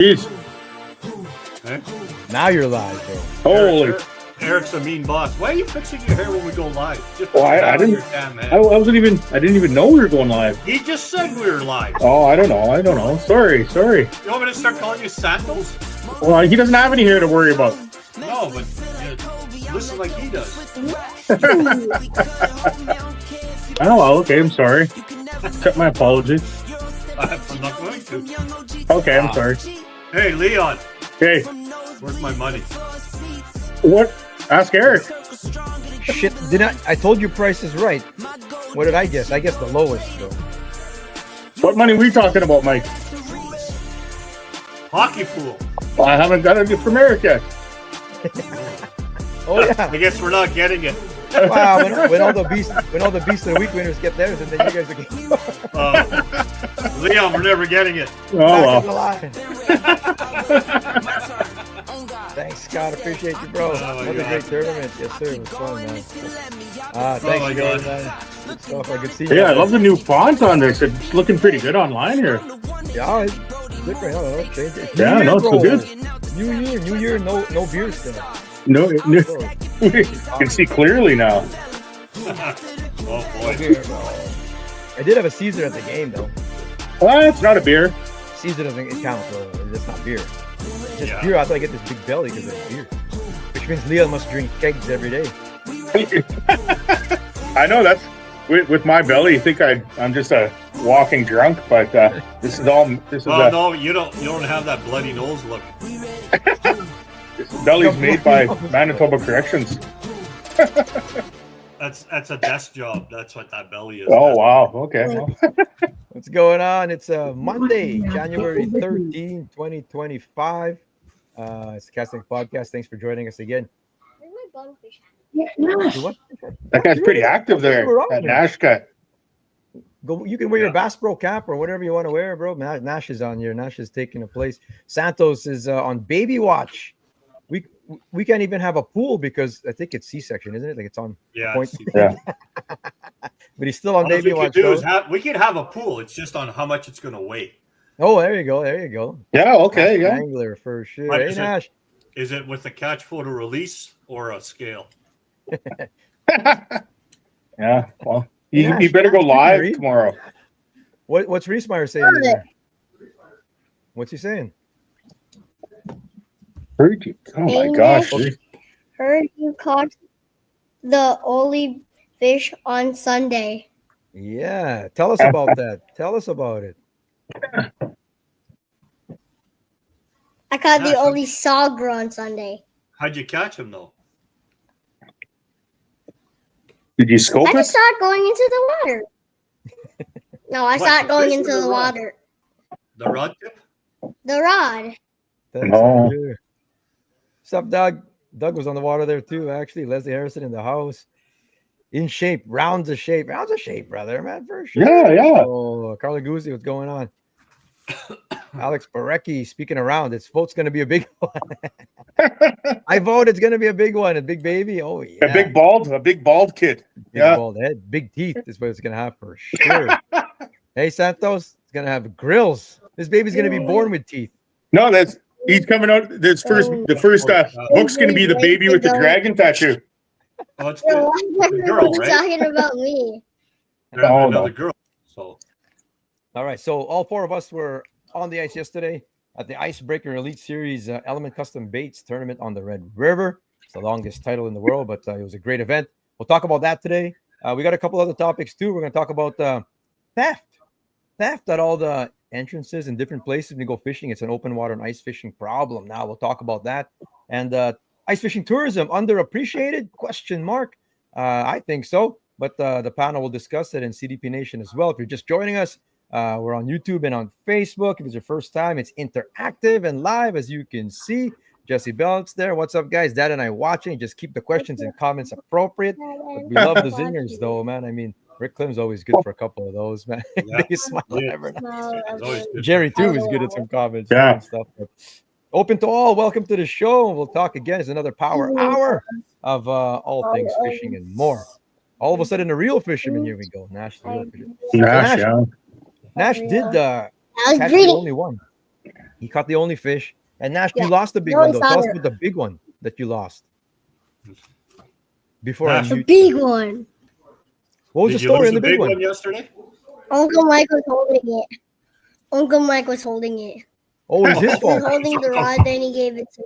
Jeez. Okay. Now you're live, bro. Holy. Eric's a mean boss. Why are you fixing your hair when we go live? Just I didn't. your damn head. I didn't even know we were going live. He just said we were live. Oh, I don't know. Sorry. You want me to start calling you Santos? Well, he doesn't have any hair to worry about. No, but listen like he does. Oh, well, okay. I'm sorry. Accept my apologies. I'm not going to. Okay, I'm sorry. Hey, Leon. Okay. Where's my money? What? Ask Eric. Shit, I told you price is right. What did I guess? I guess the lowest, though. What money are we talking about, Mike? Hockey pool. Well, I haven't got it from Eric yet. Oh yeah. I guess we're not getting it. Wow, when all the beast of the week winners get theirs, and then you guys are getting Leon, we're never getting it. Oh, well. Thanks, Scott. Appreciate you, bro. Another great tournament. Yes, sir. It was fun, man. Thanks for going, man. Good stuff. I could see you. Yeah, I love the new font on this. It's looking pretty good online here. Yeah, it's different. I don't know. Change it. Yeah, no, it's so good. New year, no beer still. No, you can see clearly now. Oh, boy. I did have a Caesar at the game, though. Well, it's not a beer. Caesar doesn't count, though. It's not beer. It's just beer. I thought I get this big belly because it's beer. Which means Leon must drink kegs every day. I know that's with my belly. You think I'm just a walking drunk, but this is all. No, you don't have that bloody nose look. This belly's made by Manitoba Corrections. That's a desk job. That's what that belly is. Oh wow. Okay. What's going on? It's Monday, January 13, 2025. It's the Casting Podcast. Thanks for joining us again. Where's my bonefish? That guy's pretty active there. That Nash guy. You can wear your Bass Pro cap or whatever you want to wear, bro. Nash is on here. Nash is taking a place. Santos is on baby watch. We can't even have a pool because I think it's C-section, isn't it? Like it's on point. Yeah. But he's still on baby watch. We can have a pool. It's just on how much it's going to weigh. Oh, there you go. Yeah. Okay. Nash Yeah. Angler for sure. But Hey, Nash. Is it with a catch photo release or a scale? Yeah. Well, you better go live tomorrow. What's Riesmeyer saying there? What's he saying? Heard you. Oh my gosh. Heard you caught the only fish on Sunday. Yeah. Tell us about that. Tell us about it. I caught the only sauger on Sunday. How'd you catch him, though? Did you scope I it? just saw it going into the water. No, I saw it going into the water. The rod tip? The rod. Thanks, Andrew. What's up, Doug? Doug was on the water there too, actually. Leslie Harrison in the house. In shape, rounds of shape, brother, man, for sure. Yeah. Oh, Carla Guzzi, what's going on? Alex Barecki, speaking around, this vote's going to be a big one. I vote it's going to be a big one, a big baby. Oh, yeah. A big bald kid. Big bald head, big teeth is what it's going to have for sure. Hey, Santos, it's going to have grills. This baby's going to be born with teeth. No, he's coming out. The first book's going to be the baby with the dragon tattoo. Oh, it's good. The girl, right? Talking about me. Another girl. So. All right, so all four of us were on the ice yesterday at the Icebreaker Elite Series Element Custom Baits Tournament on the Red River. It's the longest title in the world, but it was a great event. We'll talk about that today. We got a couple other topics too. We're going to talk about theft at all the entrances in different places when you go fishing. It's an open water and ice fishing problem. Now we'll talk about that. And ice fishing tourism, underappreciated? ? I think so. But the panel will discuss it in CDP Nation as well. If you're just joining us, we're on YouTube and on Facebook. If it's your first time, it's interactive and live, as you can see. Jesse Belt's there. What's up, guys? Dad and I watching. Just keep the questions and comments appropriate. But we love the zingers, though, man. I mean, Rick Klim's always good for a couple of those, man. Biggest smile ever. Jerry, too, is good at some comments and stuff. But open to all. Welcome to the show. We'll talk again. It's another power hour of all things fishing and more. All of a sudden, a real fisherman. Here we go. Nash, the real fisherman. Nash, Nash did catch the only one. He caught the only fish. And Nash, you Yeah. lost the big No, one, it's though. Tell not us it. about the big one that you lost. Before Nash, I The mute. big one. What was Did the you story lose in the the big big one? one yesterday? Uncle Mike was holding it. Uncle Mike was holding it. Oh, it's his He was fault. holding the rod, then he gave it to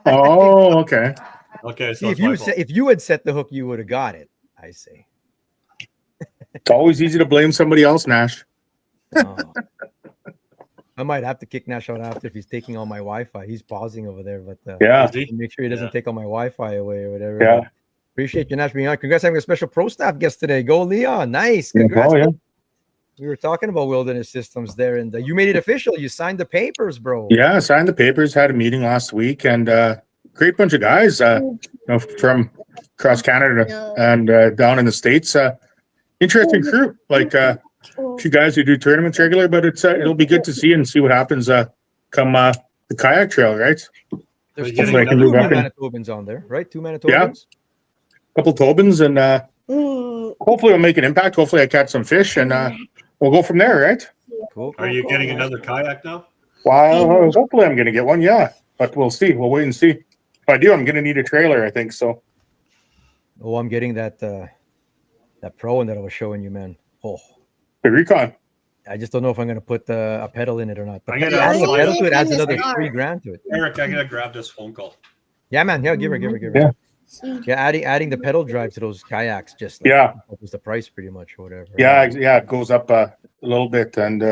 Oh, okay. Okay, See, so it's my fault. if you had set the hook, you would have got it. I say. It's always easy to blame somebody else, Nash. Oh. I might have to kick Nash out after if he's taking all my Wi-Fi. He's pausing over there, but Yeah, Is he? make sure he doesn't Yeah. take all my Wi-Fi away or whatever. yeah. But appreciate you, Nash, being on. Congrats having a special pro staff guest today. Go, Leon. Nice. Yeah, Congrats. oh, yeah. We were talking about Wilderness Systems there, and you made it official. You signed the papers, bro. Yeah, I signed the papers, had a meeting last week, and great bunch of guys from across Canada No. and down in the States. Interesting crew, like a few guys who do tournaments regular, but it'll be good to see what happens come the kayak trail, right? There's Are you two getting another new weapon? Manitobans on there, right? Two Manitobans? Couple Tobins, and Mm, hopefully I'll make an impact. Hopefully I catch some fish, and we'll go from there, right? Cool. Are you getting another kayak now? Well, hopefully I'm going to get one, yeah. But we'll see. We'll wait and see. If I do, I'm going to need a trailer, I think, so. Oh, I'm getting that pro one that I was showing you, man. Oh, The Recon. I just don't know if I'm gonna put a pedal in it or not. But I'm gonna adding a slide pedal it to it adds in the another star. $3,000 to it. Eric, I gotta grab this phone call. Yeah, man. Yeah, give her. Yeah. Yeah, adding the pedal drive to those kayaks just Yeah. was the price pretty much or whatever. Yeah, it goes up a little bit. And,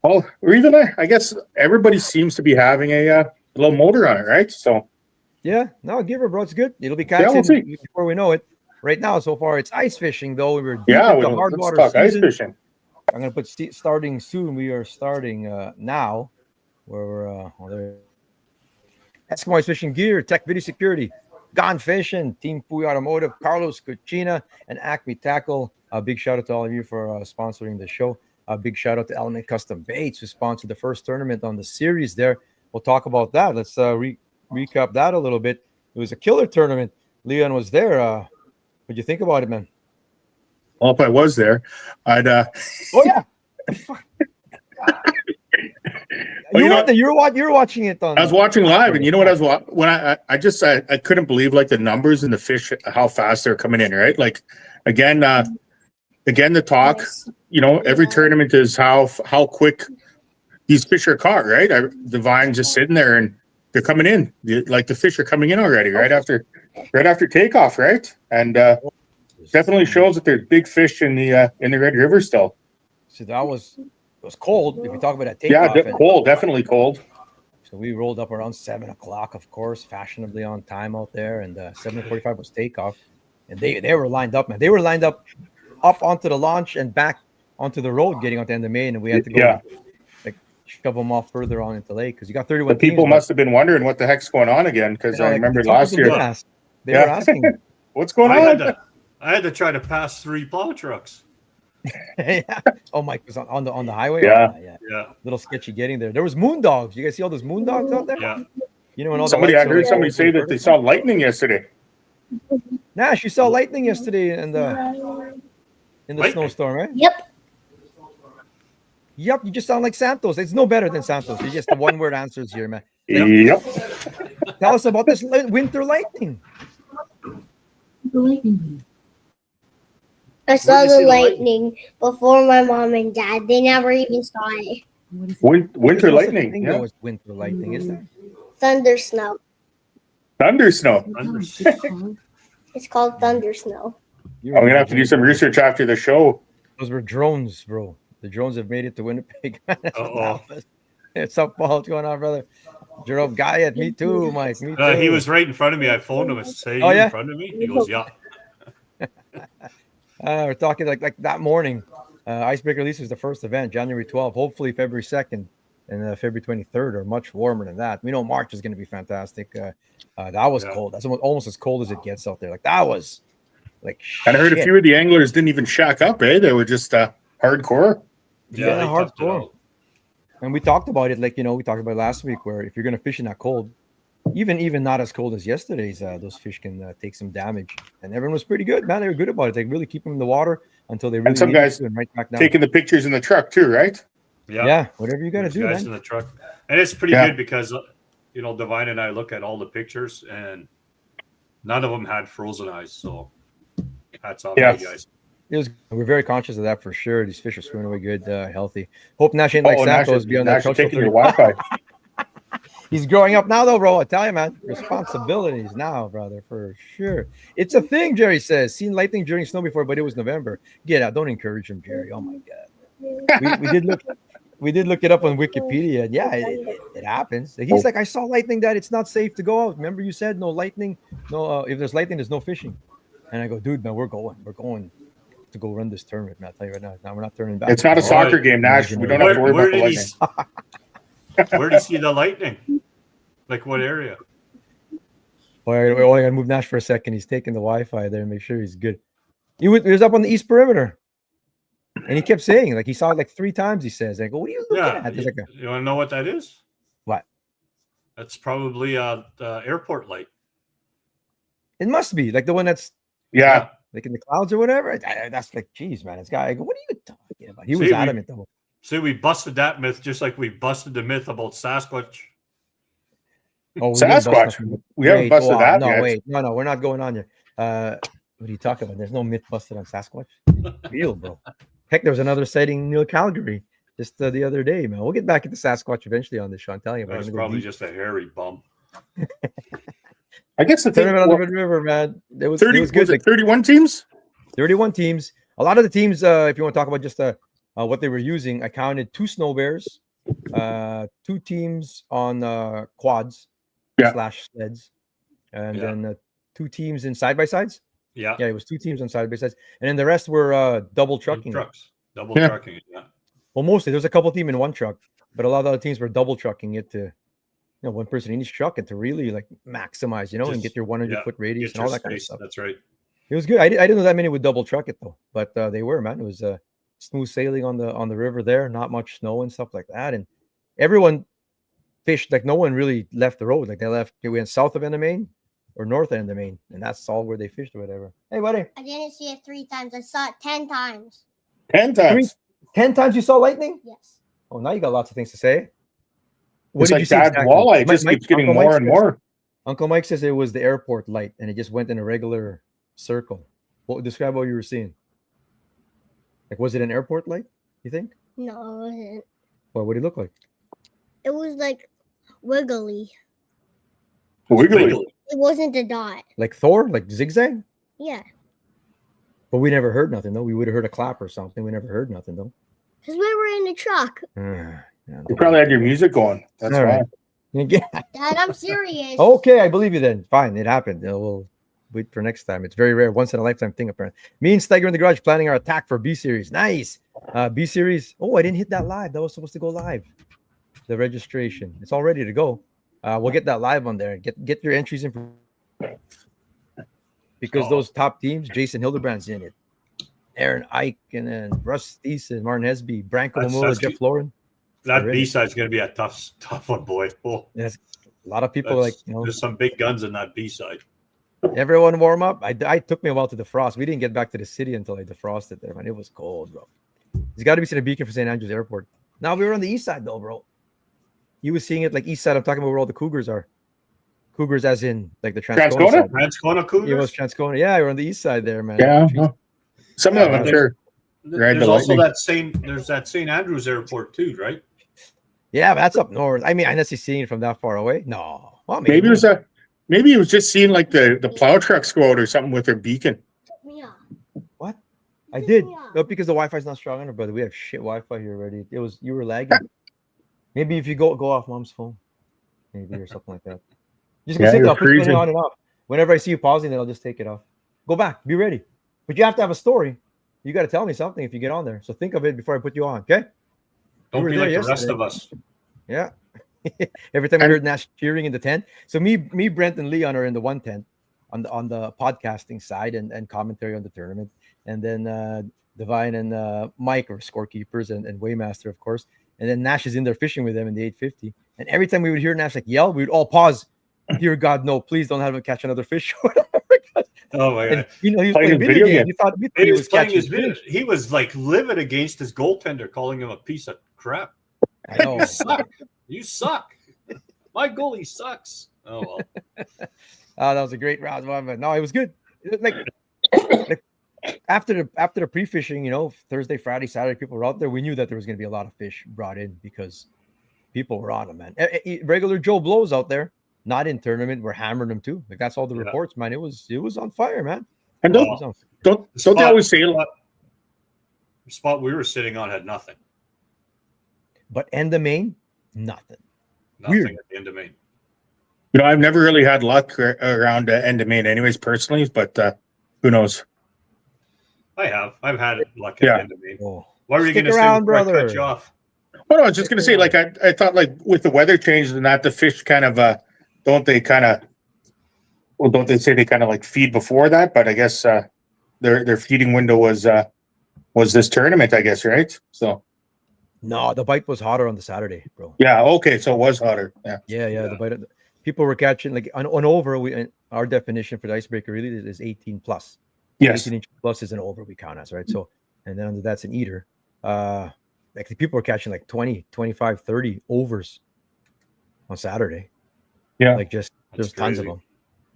or even, I guess everybody seems to be having a little motor on it, right? So, Yeah, no, give her, bro. It's good. It'll be Yeah, we'll kayaking see. before we know it. Right now, so far, it's ice fishing, though. We're deep yeah, into hard let's water talk ice season. fishing. I'm gonna put starting soon. We are starting now, where we're there. Eskimo Ice Fishing Gear, Tech Video Security, Gone Fishing, Team Fui Automotive, Carlos Cucina, and Acme Tackle. A big shout out to all of you for sponsoring the show. A big shout out to Element Custom Baits, who sponsored the first tournament on the series there. We'll talk about that. Let's recap that a little bit. It was a killer tournament. Leon was there. What'd you think about it, man? Well, if I was there, I'd. Oh, yeah. Well, you know- You were watching it on. I was watching live, and you know what I was when I just I couldn't believe like the numbers and the fish, how fast they're coming in, right? Like again the talk, you know, every tournament is how quick these fish are caught, right? The vine's just sitting there and they're coming in, like the fish are coming in already right after takeoff, right? And definitely shows that there's big fish in the Red River still. So it was cold. If we talk about that takeoff, Yeah, cold, definitely cold. So we rolled up around 7:00, of course, fashionably on time out there, and 7:45 was takeoff, and they were lined up, man. They were lined up onto the launch and back onto the road, getting onto the end of Main, and we had to go like shove them off further on into lake because you got 31. The people teams, must have been wondering what the heck's going on again, because I remember last year. They were asking, What's going on? I had to try to pass 3 plow trucks. yeah. Oh, Mike was on the highway. Yeah. Yeah. Little sketchy getting there. There was moon dogs. You guys see all those moon dogs out there? Yeah. You know, and all I heard somebody say that they they saw lightning yesterday. Nash, you saw lightning yesterday in the Lightning? snowstorm, right? Yep. Yep, you just sound like Santos. It's no better than Santos. You're just the one-word answers here, man. Yep. Tell us about this winter lightning. I saw Where'd you the see the lightning before my mom and dad. They never even saw it. Winter There's no such lightning. thing, Yeah. though, as winter lightning, is there? Thunder snow. Thunder snow. It's called thunder snow. I'm gonna have to do some research after the show. Those were drones, bro. The drones have made it to Winnipeg. Uh-oh. It's up, Paul. What's going on, brother? Jerome Guyat, me too, Mike. Me too. He was right in front of me. I phoned him and said, Oh, yeah? in front of me? He goes, yeah. We're talking like that morning. Icebreaker Release was the first event, January 12th. Hopefully, February 2nd and February 23rd are much warmer than that. We know March is going to be fantastic. That was cold. That's almost as cold as it gets out there. Like that was like. And I heard a shit. few of the anglers didn't even shack up, eh? They were just hardcore. Yeah, they toughed it hardcore. out. And we talked about it, like we talked about last week, where if you're going to fish in that cold, even not as cold as yesterday's, those fish can take some damage. And everyone was pretty good, man. They were good about it. They really keep them in the water until they really And some needed guys to and right back down. taking the pictures in the truck too, right? Yeah, whatever you got to There's do, guys man. in the truck, and it's pretty Yeah. good because Divine and I look at all the pictures, and none of them had frozen eyes. So hats off Yeah. to you guys. We're very conscious of that for sure. These fish are swimming away good, healthy. Hope Nash ain't like Nash Santos is be on that Nash is truck till taking your 30. Wi-Fi. He's growing up now, though, bro. I tell you, man, responsibilities now, brother, for sure. It's a thing, Jerry says. Seen lightning during snow before, but it was November. Get out! Don't encourage him, Jerry. Oh my God. We did look it up on Wikipedia. And yeah, it happens. He's like, I saw lightning. That it's not safe to go out. Remember, you said no lightning. No, if there's lightning, there's no fishing. And I go, dude, man, we're going to go run this tournament, man. I'll tell you right now. Now we're not turning back. It's not a All soccer right. game, Nash. We don't have to worry about the lightning. Where did he see the lightning? Like what area? We only got to move Nash for a second. He's taking the Wi-Fi there and make sure he's good. He was up on the east perimeter. And he kept saying, like, he saw it like 3 times, he says. I go, what are you looking at? You, Like you want to know what that is? What? That's probably the airport light. It must be like the one that's Yeah. like in the clouds or whatever. That's like, geez, man. This guy, I go, what are you talking about? He was adamant though. See, we busted that myth just like we busted the myth about Sasquatch. Oh, Sasquatch. We haven't busted that no, yet. wait. No, we're not going on here. What are you talking about? There's no myth busted on Sasquatch. Real, bro. Heck, there was another sighting near Calgary just the other day, man. We'll get back into Sasquatch eventually on this show. I'm telling you. That was probably just a hairy bum. I guess the thing Tournament on the Red River, man. It was 30, it was good. was it 31 teams? 31 teams. A lot of the teams, if you want to talk about just what they were using, I counted 2 snow bears, 2 teams on quads / sleds, and then 2 teams in side-by-sides. Yeah, it was 2 teams on side-by-sides. And then the rest were double trucking. Double trucking, yeah. Well, mostly. There's a couple team in one truck, but a lot of the other teams were double trucking it to, one person in each truck and to really like maximize, and get your 100-foot radius and all that kind of stuff. That's right. It was good. I didn't know that many would double truck it though, but they were, man. It was smooth sailing on the river there, not much snow and stuff like that, and everyone fished. Like no one really left the road. Like they went south of end of Main or north end of Main, and that's all where they fished or whatever. Hey, buddy. I didn't see it 3 times. I saw it 10 times. 10 times. 10 times you saw lightning? Yes. Oh, now you got lots of things to say. What it's did like you see Dad's exactly? Walleye. It just keeps getting more and more. Uncle Mike says it was the airport light, and it just went in a regular circle. Describe what you were seeing. Like, was it an airport light, you think? No, it wasn't. Well, what did it look like? It was like wiggly. Wiggly? It wasn't a dot. Like Thor? Like zigzag? Yeah. But we never heard nothing, though. We would have heard a clap or something. We never heard nothing, though. Because we were in the truck. You probably had your music going. That's why. Dad, I'm serious. Okay, I believe you then. Fine, it happened. We'll wait for next time. It's very rare, once in a lifetime thing, apparently. Me and Steiger in the garage planning our attack for B Series. Nice. B Series. Oh, I didn't hit that live. That was supposed to go live. The registration. It's all ready to go. We'll get that live on there. Get your entries in. Because those top teams, Jason Hildebrand's in it. Aaron Ike, and then Russ Thiessen, Martin Hesby, Branko Lamula, Jeff Lauren. That B-side's going to be a tough one, boy. Oh. Yes, a lot of people there's some big guns in that B-side. Everyone warm up. I took me a while to defrost. We didn't get back to the city until I defrosted there, man. It was cold, bro. There's got to be seen a beacon for St. Andrews Airport. Now we were on the east side, though, bro. You were seeing it like east side. I'm talking about where all the Cougars are. Cougars, as in like the Transcona. Transcona Cougars. It was Transcona. Yeah, we're on the east side there, man. Yeah. Some of them, I'm sure. There's also that St. Andrews Airport too, right? Yeah, that's up north. I mean, I'm not seeing it from that far away. No. Well, maybe it was just seeing like the plow trucks go out or something with their beacon. Yeah. What? I did. No, because the Wi-Fi's not strong enough, brother. We have shit Wi-Fi here already. You were lagging. Maybe if you go off mom's phone, maybe or something like that. Just gonna I'll put it on and off. Whenever I see you pausing, then I'll just take it off. Go back. Be ready. But you have to have a story. You got to tell me something if you get on there. So think of it before I put you on, okay? Don't be like the rest of us. Yeah. Every time I heard Nash cheering in the tent. So me, Brent, and Leon are in the one tent on the podcasting side and commentary on the tournament. And then Divine and Mike are scorekeepers and Waymaster, of course. And then Nash is in there fishing with them in the 850. And every time we would hear Nash like yell, we would all pause. Dear God, no, please don't have him catch another fish. Oh my God! And, he was playing video game. We thought he was playing his video. He was like livid against his goaltender, calling him a piece of crap. I know. You suck. You suck. My goalie sucks. Oh well. That was a great round one, but no, it was good. Like after the pre-fishing, Thursday, Friday, Saturday, people were out there. We knew that there was going to be a lot of fish brought in because people were on them, man. Regular Joe Blows out there, not in tournament, were hammering them too. Like that's all the Yeah. reports, man. It was on fire, man. And It was on fire. don't they always say, The spot we were sitting on had nothing. But end of Maine, nothing. Nothing Weird. at the end of Maine. I've never really had luck around end of Maine, anyways, personally. But who knows? I've had luck at Yeah. the end of Maine. Oh, Why were you stick going to say around, before I cut brother. you off? Well, no, I was just gonna say, like I thought, like with the weather changes and that, the fish kind of don't they say they kind of like feed before that? But I guess their feeding window was this tournament, I guess, right? So No, the bite was hotter on the Saturday, bro. yeah, okay, so it was hotter. Yeah, Yeah. The bite. People were catching like on over. Our definition for the icebreaker really is 18 plus. yes, 18 inches plus is an over we count as, right? So, and then under that's an eater. Like the people were catching like 20, 25, 30 overs on Saturday. Yeah. Like just there's That's tons of crazy. them.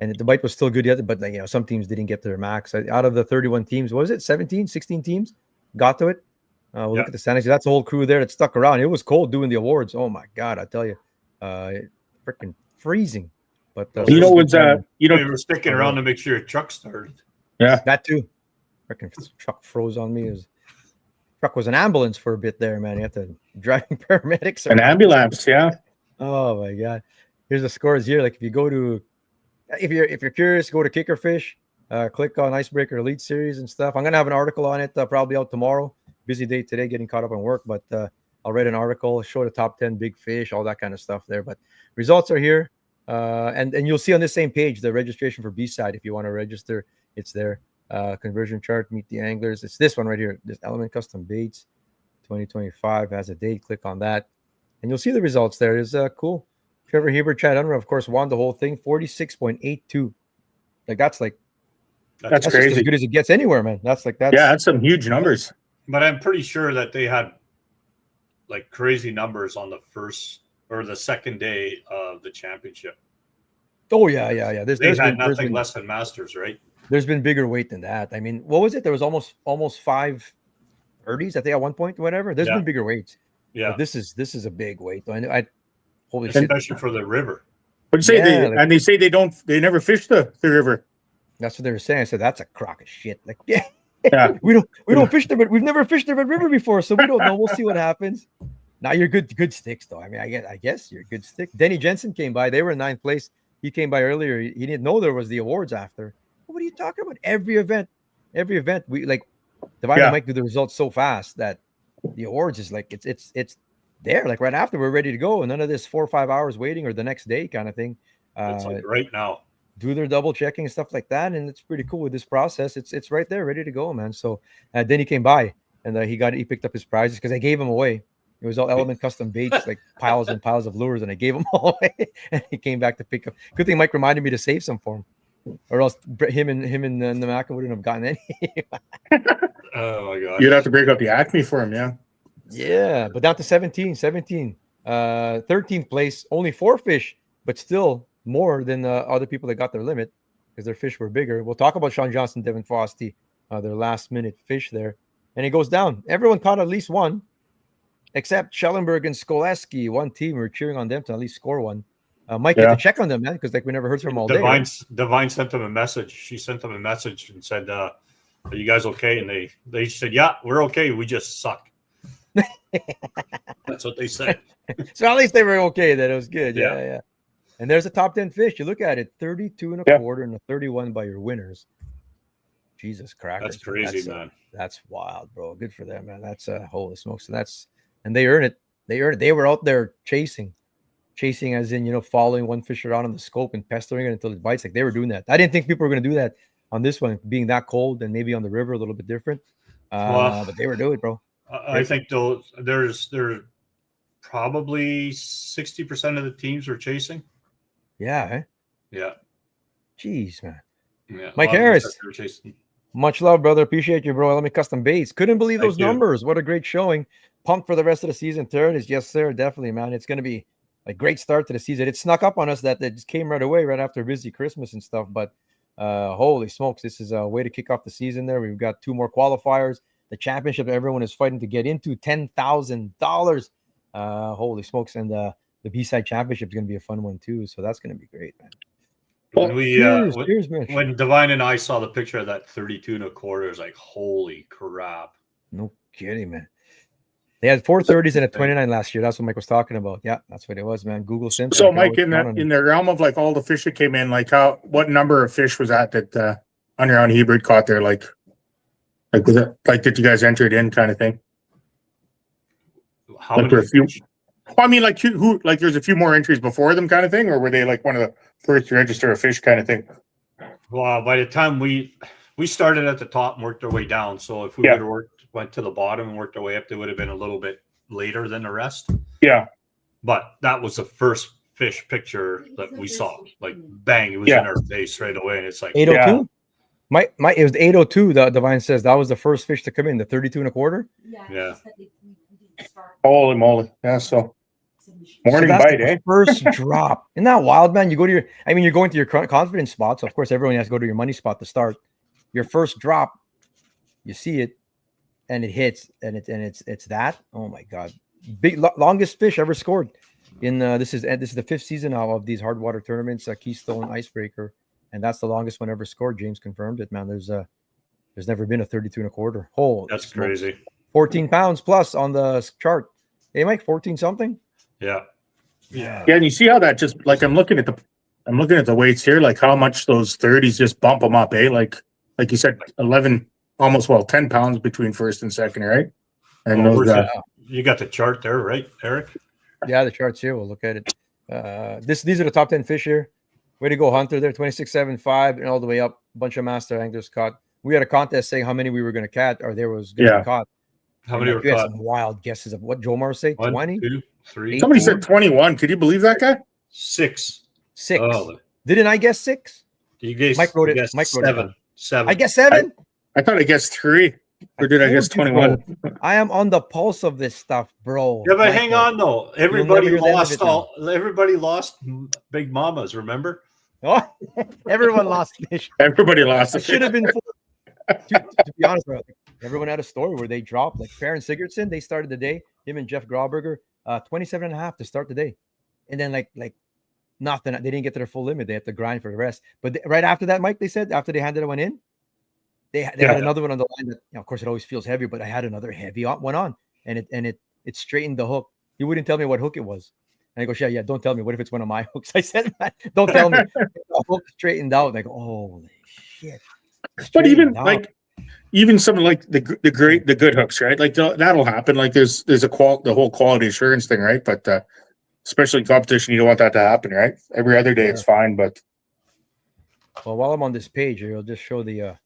And the bite was still good yet, but like, some teams didn't get to their max. Out of the 31 teams, what was it? 17, 16 teams got to it. We'll look at the standings. That's a whole crew there that stuck around. It was cold doing the awards. Oh my God, I tell you, freaking freezing. But you know what's We were sticking around to make sure your truck started. yeah, that too. Freaking truck froze on me. Truck was an ambulance for a bit there, man. You have to driving paramedics. an ambulance, yeah. Oh my God. Here's the scores here. Like if you're curious, go to Kickerfish, click on Icebreaker Elite Series and stuff. I'm gonna have an article on it probably out tomorrow. Busy day today, getting caught up on work, but I'll write an article, show the top 10 big fish, all that kind of stuff there. But results are here. And you'll see on this same page the registration for B-side. If you want to register, it's there. Conversion chart, meet the anglers. It's this one right here. This Element Custom Baits 2025 has a date. Click on that, and you'll see the results there. It's cool. Trevor Hebert, Chad Unruh, of course, won the whole thing. 46.82. Like that's That's just crazy. as good as it gets anywhere, man. That's some huge numbers. But I'm pretty sure that they had like crazy numbers on the first or the second day of the championship. Oh yeah. They had nothing less than masters, right? There's been bigger weight than that. I mean, what was it? There was almost 5 birdies, I think, at one point, whatever. There's been bigger weights. Yeah. But this is a big weight. I holy shit. Especially for the river. But you say Yeah, they say they never fish the river. That's what they were saying. I said that's a crock of shit. Like, Yeah. we don't fish the we've never fished the Red River before, so we don't know. We'll see what happens. Now you're good sticks though. I mean, I guess you're a good stick. Denny Jensen came by. They were in 9th place. He came by earlier. He didn't know there was the awards after. What are you talking about? Every event, we like Divine and Mike do the results so fast that the awards is like it's there. Like right after we're ready to go, and none of this 4 or 5 hours waiting or the next day kind of thing. It's like right now. Do their double checking and stuff like that, and it's pretty cool with this process. It's right there, ready to go, man. So then he came by and he picked up his prizes because I gave them away. It was all Element Custom Baits, like piles and piles of lures, and I gave them all away. And he came back to pick up. Good thing Mike reminded me to save some for him, or else him and the Mac wouldn't have gotten any. Oh my god! You'd have to break up the Acme for him, yeah. Yeah, but down to 17, 13th place, only 4 fish, but still more than other people that got their limit because their fish were bigger. We'll talk about Sean Johnson, Devin Fosty, their last minute fish there. And it goes down. Everyone caught at least one, except Schellenberg and Skoleski. One team, we were cheering on them to at least score one. Mike had to check on them, man, because like we never heard from them all day. Divine sent them a message. She sent them a message and said, "Are you guys okay?" And they said, "Yeah, we're okay. We just suck." That's what they said. So at least they were okay. That it was good. Yeah. Yeah. And there's a top 10 fish. You look at it, 32 and a quarter and a 31 by your winners. Jesus crackers. That's crazy, man. That's wild, bro. Good for them, man. That's holy smokes. And they earn it. They were out there chasing as in, following one fish around on the scope and pestering it until it bites. Like they were doing that. I didn't think people were going to do that on this one, being that cold and maybe on the river a little bit different. But they were doing it, bro. I think there's probably 60% of the teams are chasing. Yeah. Yeah. Jeez, man. Yeah. Mike Harris. Much love, brother. Appreciate you, bro. Element Custom Baits. Couldn't believe Thank those you. numbers. What a great showing. Pumped for the rest of the season. Third is yes, sir. Definitely, man. It's going to be a great start to the season. It snuck up on us that it just came right away, right after a busy Christmas and stuff. But holy smokes, this is a way to kick off the season there. We've got 2 more qualifiers. The championship everyone is fighting to get into, $10,000. Holy smokes. And the B-side championship is going to be a fun one too. So that's going to be great, man. When we Cheers, Mitch. when Divine and I saw the picture of that 32 1/4, it was like, holy crap. No kidding, man. They had 430s and a 29 last year. That's what Mike was talking about. Yeah, that's what it was, man. Google Simpson. So, Mike, in the realm of like all the fish that came in, like what number of fish was that Underground Hebrew caught there? Like was it like did you guys enter it in kind of thing? How Like many were a few? fish? Well, I mean, like who like there's a few more entries before them kind of thing, or were they like one of the first to register a fish kind of thing? Well, by the time we started at the top and worked our way down, so if we Yeah. would have went to the bottom and worked our way up, they would have been a little bit later than the rest. Yeah. But that was the first fish picture that we saw. Like bang, it was Yeah. in our face right away, and it's like 802. My it was 802. The Divine says that was the first fish to come in, the 32 1/4. Yeah. Holy moly! Yeah. So morning that's bite, the eh? first drop. Isn't that wild, man? You go to you're going to your confidence spot. So of course everyone has to go to your money spot to start. Your first drop, you see it, and it hits, and it's that. Oh my god, longest fish ever scored. In this is the 5th season of these hard water tournaments, Keystone Icebreaker, and that's the longest one ever scored. James confirmed it, man. There's never been a 32 1/4. Holy that's smokes. crazy. 14 pounds plus on the chart. Hey, Mike, 14 something. Yeah. Yeah, and you see how that just like I'm looking at the weights here, like how much those 30s just bump them up, eh? Like you said, 11, almost 10 pounds between first and second, right? And Oh, those you got the chart there, right, Eric? Yeah, the charts here. We'll look at it. These are the top 10 fish here. Way to go, Hunter. There, 26.75 and all the way up. A bunch of master anglers caught. We had a contest saying how many we were going to catch, or there was going to be caught. How many were You had caught? some wild guesses of what Jomar say. 1, 20, 2, 3, somebody 4? said 21. Could you believe that guy? 6. 6. Oh, Didn't I guess 6? you guys. Mike wrote it. guessed Mike wrote it 7. down. 7. I guess 7. I thought I guessed 3, or did I guess told you, 21? bro. I am on the pulse of this stuff, bro. Yeah, but Michael. hang on though. never Everybody hear the end of lost it now. Everybody lost Big Mamas. Remember? Oh, everyone lost fish. Everybody lost. It should have been 4. To be honest, bro, everyone had a story where they dropped. Like Farron Sigurdsson, they started the day. Him and Jeff Grauberger, 27.5 to start the day, and then like nothing. They didn't get to their full limit. They had to grind for the rest. But right after that, Mike, they said after they handed one in, they had another one on the line. That of course it always feels heavier, but I had another heavy one on, and it straightened the hook. He wouldn't tell me what hook it was. And I go, yeah, don't tell me. What if it's one of my hooks? I said, don't tell me. The hook straightened out. Like, holy shit. But even something like the good hooks, right? Like that'll happen. Like there's the whole quality assurance thing, right? But especially in competition, you don't want that to happen, right? Every other day it's fine, but well, while I'm on this page here, I'll just show the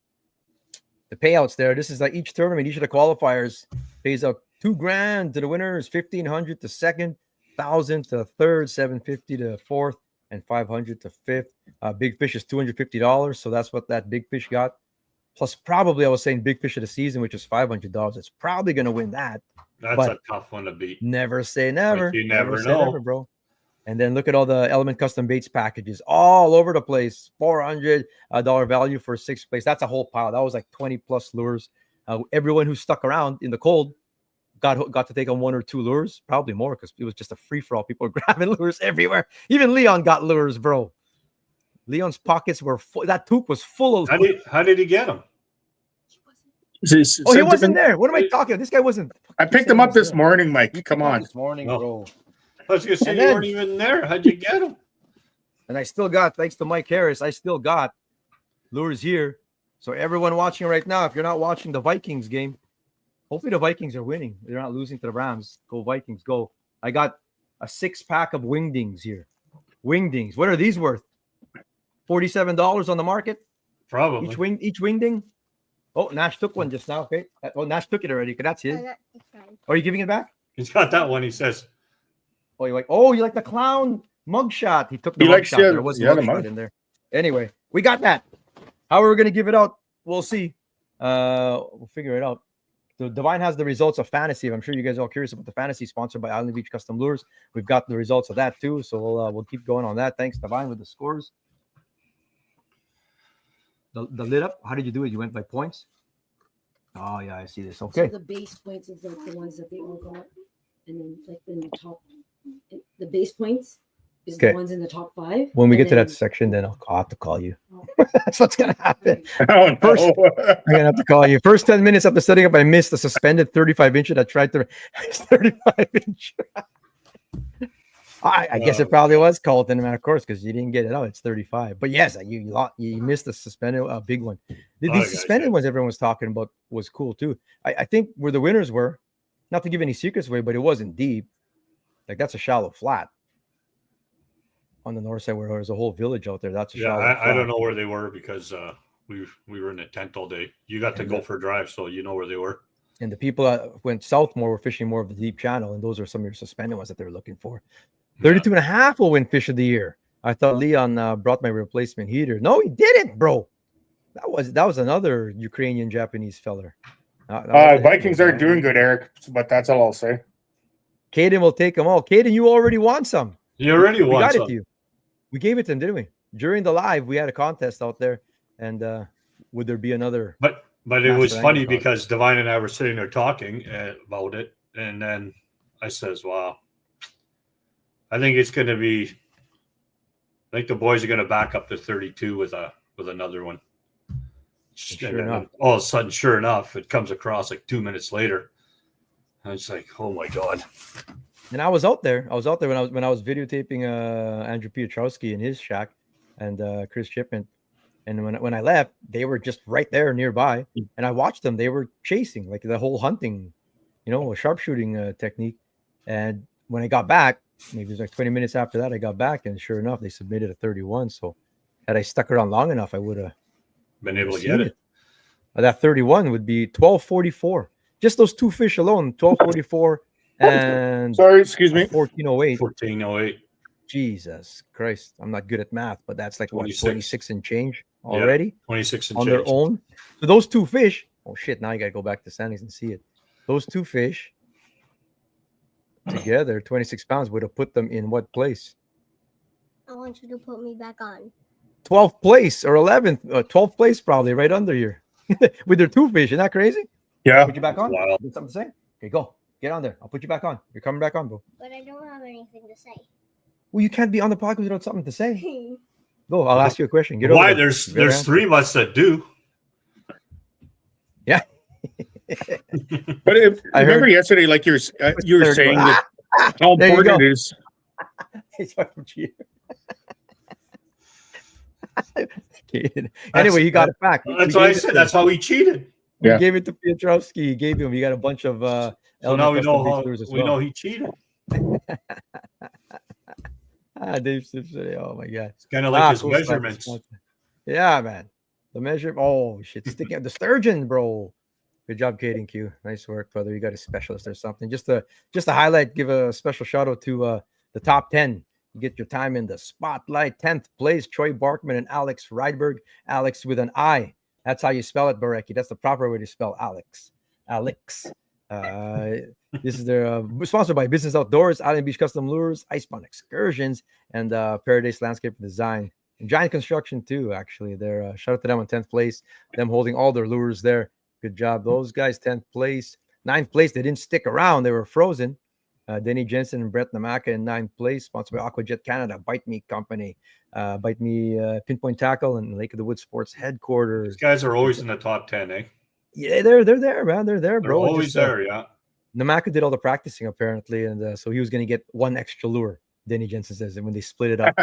payouts there. This is like each tournament, each of the qualifiers pays out $2,000 to the winners, 1,500 to second, 1,000 to third, 750 to fourth, and 500 to fifth. Big fish is $250, so that's what that big fish got. Plus, probably I was saying big fish of the season, which is $500. It's probably going to win that. That's a tough one to beat. Never say never. But you never say know, never, bro. And then look at all the Element Custom Baits packages all over the place. $400 value for 6th place. That's a whole pile. That was like 20 plus lures. Everyone who stuck around in the cold got to take on 1 or 2 lures, probably more because it was just a free for all. People were grabbing lures everywhere. Even Leon got lures, bro. Leon's pockets were full. That toque was full of. How did he get them? He wasn't there. What am I talking about? This guy wasn't. I picked him up this morning, Mike. Come on. This morning, bro. I was gonna say you weren't even there. How'd you get them? And I still got, thanks to Mike Harris, I still got lures here. So everyone watching right now, if you're not watching the Vikings game, hopefully the Vikings are winning. They're not losing to the Rams. Go Vikings, go. I got a 6-pack of wingdings here. Wingdings. What are these worth? $47 on the market? Probably. Each wingding? Oh, Nash took one just now. Okay. Oh, Nash took it already. That's his. Are you giving it back? He's got that one, he says. Oh, you like the clown mugshot. He took the mugshot. There was a mugshot in there. Anyway, we got that. How are we going to give it out? We'll see. We'll figure it out. So Divine has the results of fantasy. I'm sure you guys are all curious about the fantasy sponsored by Island Beach Custom Lures. We've got the results of that too. So we'll keep going on that. Thanks, Divine, with the scores. The lit up. How did you do it? You went by points? Oh yeah, I see this. Okay. So the base points is like the ones that they all got, and then like in the top, the base points is Okay. the ones in the top 5. When we and get to then- that section, then I'll have to call you. That's what's gonna happen. Oh, no. First- I'm gonna have to call you. First 10 minutes after setting up, I missed the suspended 35-inch that I tried to 35-inch. I guess it probably was Colton, man, of course, because you didn't get it out. It's 35. But yes, you missed the suspended big one. These suspended ones everyone was talking about was cool too. I think where the winners were, not to give any secrets away, but it wasn't deep. Like that's a shallow flat on the north side where there's a whole village out there. That's a shallow flat. I don't know where they were because we were in a tent all day. You got to go for a drive, so you know where they were. And the people that went south more were fishing more of the deep channel, and those are some of your suspended ones that they were looking for. 32 and a half will win fish of the year. I thought Leon brought my replacement heater. No, he didn't, bro. That was another Ukrainian Japanese feller. Vikings aren't doing good, Eric, but that's all I'll say. Caden will take them all. Caden, you already won some. You already We won got some. it to you. We gave it to him, didn't we? During the live, we had a contest out there, and would there be another? But it was Master funny Angler because Divine and I were sitting there talking about it, and then I says, "Wow, I think it's going to be. I think the boys are going to back up to 32 with another one." Sure enough. All of a sudden, sure enough, it comes across like 2 minutes later. And it's like, oh my god! And I was out there. When I was videotaping Andrew Piotrowski in his shack, and Chris Shipman. And when I left, they were just right there nearby, and I watched them. They were chasing, like the whole hunting, a sharpshooting technique. And when I got back, maybe it was like 20 minutes after that, I got back, and sure enough, they submitted a 31. So had I stuck around long enough, I would have Been able to get it. That 31 would be 1244. Just those two fish alone, 1244 and Sorry, excuse me. 1408. 1408. Jesus Christ, I'm not good at math, but that's like 26. 26 and change already 26 and on change. their own. So those two fish. Oh shit! Now you gotta go back to standings and see it. Those two fish together, 26 pounds, would have put them in what place? I want you to put me back on. 12th place or 11th, 12th place probably, right under here with their two fish. Isn't that crazy? Yeah. Put you back on. Wow. You got something to say? Okay, go. Get on there. I'll put you back on. You're coming back on, bro. But I don't have anything to say. Well, you can't be on the podcast without something to say. Go. I'll ask you a question. Get Why? over there. There's 3 of us that do. Yeah. But I remember heard- yesterday, like you were saying that how There you important go. it is. He's fucking cheating. Kidding. Anyway, he got it back. That's what I said. That's how he cheated. We Yeah. gave it to Piotrowski. He gave him. We got a bunch of So now we Element know Custom how Beach Lures as we well. know he cheated. Dave Simpson. Oh my god. It's kind of like his cool stuff. measurements. Yeah, man. The measure. Oh shit, sticking out the sturgeon, bro. Good job, Caden Q. Nice work, brother. You got a specialist or something. Just to highlight, give a special shout out to the top 10. You get your time in the spotlight. 10th place, Troy Barkman and Alex Rydberg. Alex with an I. That's how you spell it, Bareki. That's the proper way to spell Alex. Alex. This is their sponsored by Business Outdoors, Island Beach Custom Lures, Icebound Excursions, and Paradise Landscape Design. And Giant Construction too, actually. They're shout out to them on 10th place. Them holding all their lures there. Good job, those guys. 10th place. 9th place, they didn't stick around. They were frozen. Denny Jensen and Brett Namaka in 9th place, sponsored by AquaJet Canada, Bite Me Company, Bite Me Pinpoint Tackle, and Lake of the Woods Sports Headquarters. These guys are always in the top 10, eh? Yeah, they're there, man. They're there, They're bro. always there, yeah. Namaka did all the practicing apparently, and so he was going to get one extra lure. Denny Jensen says, and when they split it up,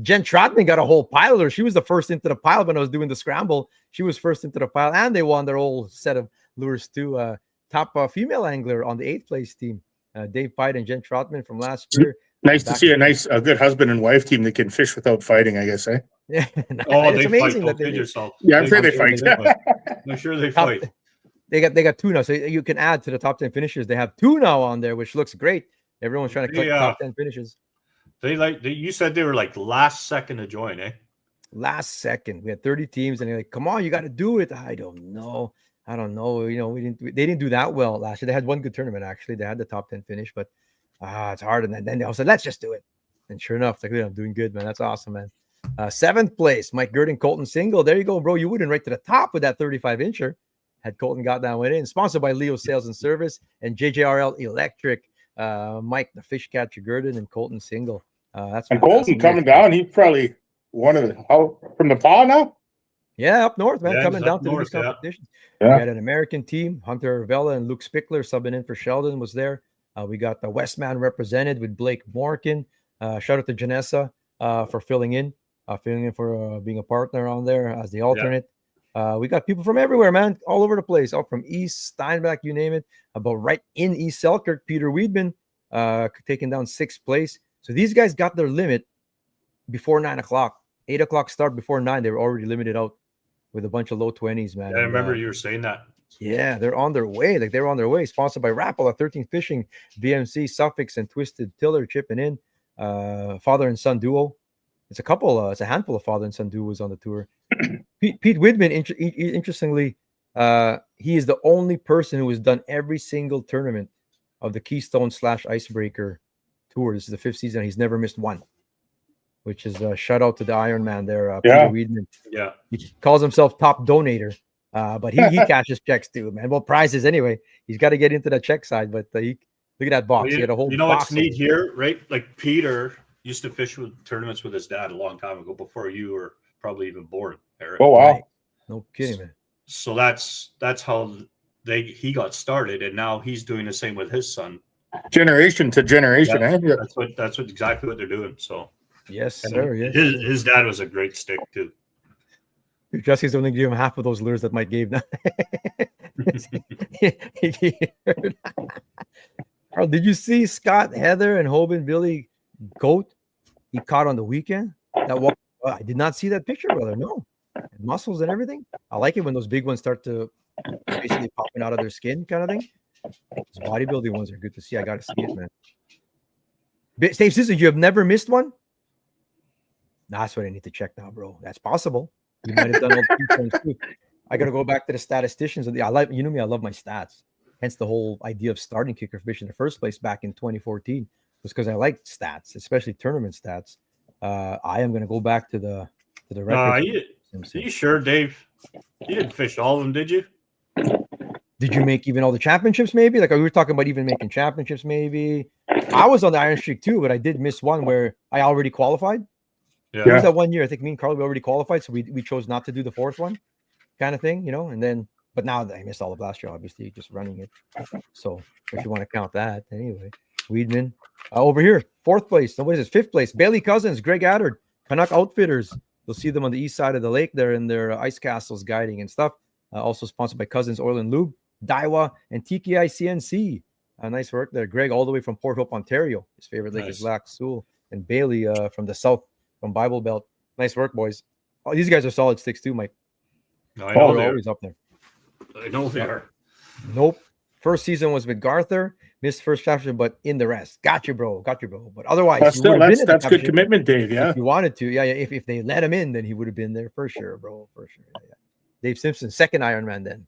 Jen Trotman got a whole pile of her. She was the first into the pile when I was doing the scramble. She was first into the pile, and they won their whole set of lures too. Top female angler on the 8th place team, Dave Pite and Jen Trotman from last year. Nice to see a good husband and wife team that can fish without fighting, I guess, eh? Yeah, Oh, it's they amazing fight. that Don't kid they yourself. Yeah, I'm sure they fight. I'm sure they Top- fight. They got two now, so you can add to the top 10 finishers. They have 2 now on there, which looks great. Everyone's trying to collect Yeah. top 10 finishes. You said they were like last second to join, eh? last second. We had 30 teams, and they're like, "Come on, you got to do it." I don't know. You know, they didn't do that well last year. They had one good tournament actually. They had the top 10 finish, but it's hard. And then they all said, "Let's just do it." And sure enough, like, I'm doing good, man. That's awesome, man. Seventh place, Mike Gerding, Colton Single. There you go, bro. You wouldn't right to the top with that 35-incher. Had Colton got that one in. Sponsored by Leo Sales and Service and JJRL Electric. Mike, the fish catcher, Gerding, and Colton Single. That's And Colton coming down. He's probably one of the from the paw now. Yeah, up north, man. Yeah, Coming he's down up to north, these competitions. Yeah. We had an American team. Hunter Vela and Luke Spickler subbing in for Sheldon was there. We got the Westman represented with Blake Morkin. Shout out to Janessa for filling in for being a partner on there as the alternate. We got people from everywhere, man, all over the place, all from East, Steinbach, you name it. About right in East Selkirk, Peter Weedman taking down 6th place. So these guys got their limit before 9 o'clock. 8 o'clock start before 9. They were already limited out with a bunch of low 20s, man. Yeah, I remember you were saying that. Yeah, they're on their way. Like, they're on their way. Sponsored by Rapala, 13 Fishing, BMC, Suffix, and Twisted Tiller chipping in. Father and son duo. It's a handful of father and son duos on the tour. Pete Widman, interestingly, he is the only person who has done every single tournament of the Keystone / Icebreaker tour. This is the 5th season. He's never missed one, which is a shout out to the Iron Man there, Peter Weedman. Yeah. He calls himself top donator, but he cashes checks too, man. Well, prizes anyway. He's got to get into the check side, but look at that box. Well, he had a whole you know box. what's neat here, right? Like Peter used to fish with tournaments with his dad a long time ago, before you were probably even born, Eric. Oh wow! Right. No kidding, man. So that's how he got started, and now he's doing the same with his son. Generation to generation. Yeah, that's exactly what they're doing. So yes, sir. Yes, his dad was a great stick too. Jesse's only give him half of those lures that Mike gave now. Carl, did you see Scott, Heather, and Hoban Billy goat he caught on the weekend? I did not see that picture, brother. No, and muscles and everything. I like it when those big ones start to basically popping out of their skin, kind of thing. Those bodybuilding ones are good to see. I gotta see it, man. Steve Sister, you have never missed one? That's what I need to check now, bro. That's possible. You might have done all the ones too. I gotta go back to the statisticians. I love my stats. Hence the whole idea of starting kicker fish in the first place back in 2014 was because I liked stats, especially tournament stats. I am gonna go back to the records. You sure, Dave? You didn't fish all of them, did you? Did you make even all the championships? Maybe we were talking about even making championships. Maybe I was on the Iron Streak too, but I did miss one where I already qualified. Yeah. There was that one year. I think me and Carl already qualified, so we chose not to do the 4th one, kind of thing, And then, but now I missed all of last year, obviously, just running it. So if you want to count that, anyway, Weedman over here, 4th place. What is this? 5th place. Bailey Cousins, Greg Addard, Canuck Outfitters. You'll see them on the east side of the lake there in their ice castles guiding and stuff. Also sponsored by Cousins Oil and Lube, Daiwa, and TKI CNC. Nice work there. Greg, all the way from Port Hope, Ontario. His favorite lake is Lac Seul. And Bailey from the south, from Bible Belt. Nice work, boys. Oh, these guys are solid sticks too, Mike. No, I know they're always up there. I know they are. Nope. First season was with Garther. Missed first championship, but in the rest. Got you, bro. But otherwise, that's good commitment, Dave. Yeah. If you wanted to, yeah. If they let him in, then he would have been there for sure, bro. For sure. Yeah. Dave Simpson, 2nd Ironman then.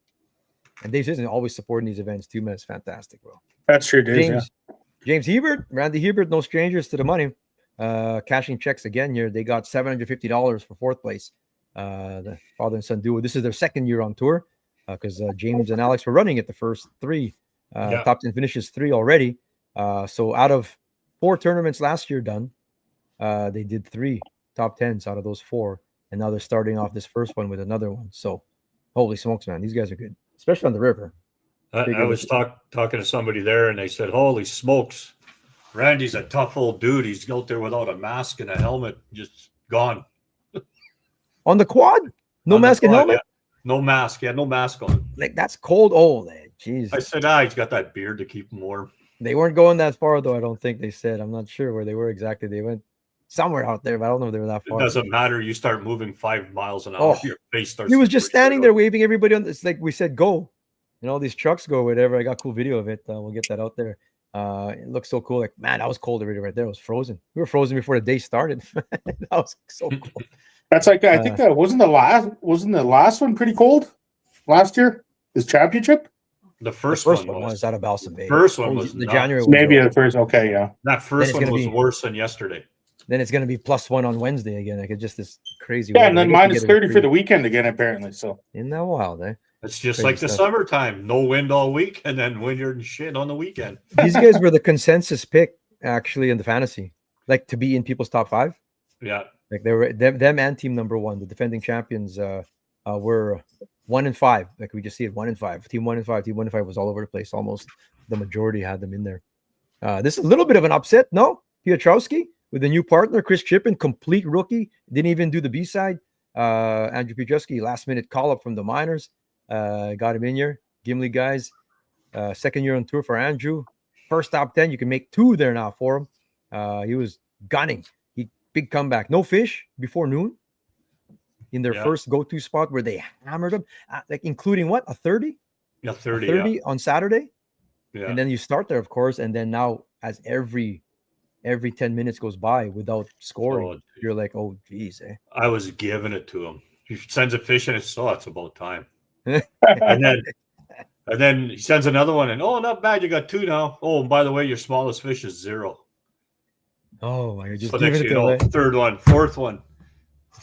And Dave Simpson always supporting these events too, man. It's fantastic, bro. That's true, Dave. James Hebert, Randy Hebert, no strangers to the money. Cashing checks again here. They got $750 for 4th place. The father and son duo. This is their 2nd year on tour because James and Alex were running it the first 3. Top 10 finishes 3 already. So out of 4 tournaments last year done, they did 3 top 10s out of those 4. And now they're starting off this first one with another one. So holy smokes, man. These guys are good, especially on the river. I was talking to somebody there, and they said, holy smokes, Randy's a tough old dude. He's out there without a mask and a helmet, just gone. On the quad? No mask and helmet? Yeah. No mask. He had no mask on. Like, that's cold. Oh, jeez. I said, he's got that beard to keep him warm. They weren't going that far, though, I don't think they said. I'm not sure where they were exactly. They went somewhere out there, but I don't know if they were that far. It doesn't matter. You start moving 5 miles an hour, your face starts. He was just standing there waving everybody on. It's like we said, go. And all these trucks go, whatever. I got a cool video of it. We'll get that out there. It looks so cool. Like, man, that was cold already right there. It was frozen. We were frozen before the day started. That was so cool. That's like I think that wasn't the last one pretty cold last year? His championship? The The first, first one was. out of Balsa Bay. First one Oh, was the nuts. January. Maybe Was the first. Okay, yeah. That first it's one gonna was be- worse than yesterday. Then it's gonna be +1 on Wednesday again. Like it's just this crazy. Yeah, weather. and then I guess you minus get it 30 for free. the weekend again, apparently. So Isn't that wild, eh? It's just Crazy like the stuff. summertime. No wind all week, and then winter and shit on the weekend. These guys were the consensus pick actually in the fantasy, like to be in people's top 5. Yeah. Like they were them and team number 1, the defending champions, were 1 and 5. Like we just see it 1 and 5. Team 1 and 5. Team 1 and 5 was all over the place. Almost the majority had them in there. This is a little bit of an upset, no? Piotrowski with a new partner, Chris Chippen, complete rookie, didn't even do the B side. Andrew Piotrowski, last minute call up from the minors, got him in here. Gimli guys, second year on tour for Andrew. First top 10, you can make 2 there now for him. He was gunning. Big comeback. No fish before noon in their first go-to spot where they hammered them, like including what, a 30? Yeah, 30. 30 on Saturday. Yeah. And then you start there, of course, and then now as every 10 minutes goes by without scoring, you're like, oh geez, eh? I was giving it to him. He sends a fish and it's about time. and then he sends another one and not bad, you got 2 now. Oh, and by the way, your smallest fish is 0. Oh my god, just So give next it you to know, them. 3rd one, 4th one,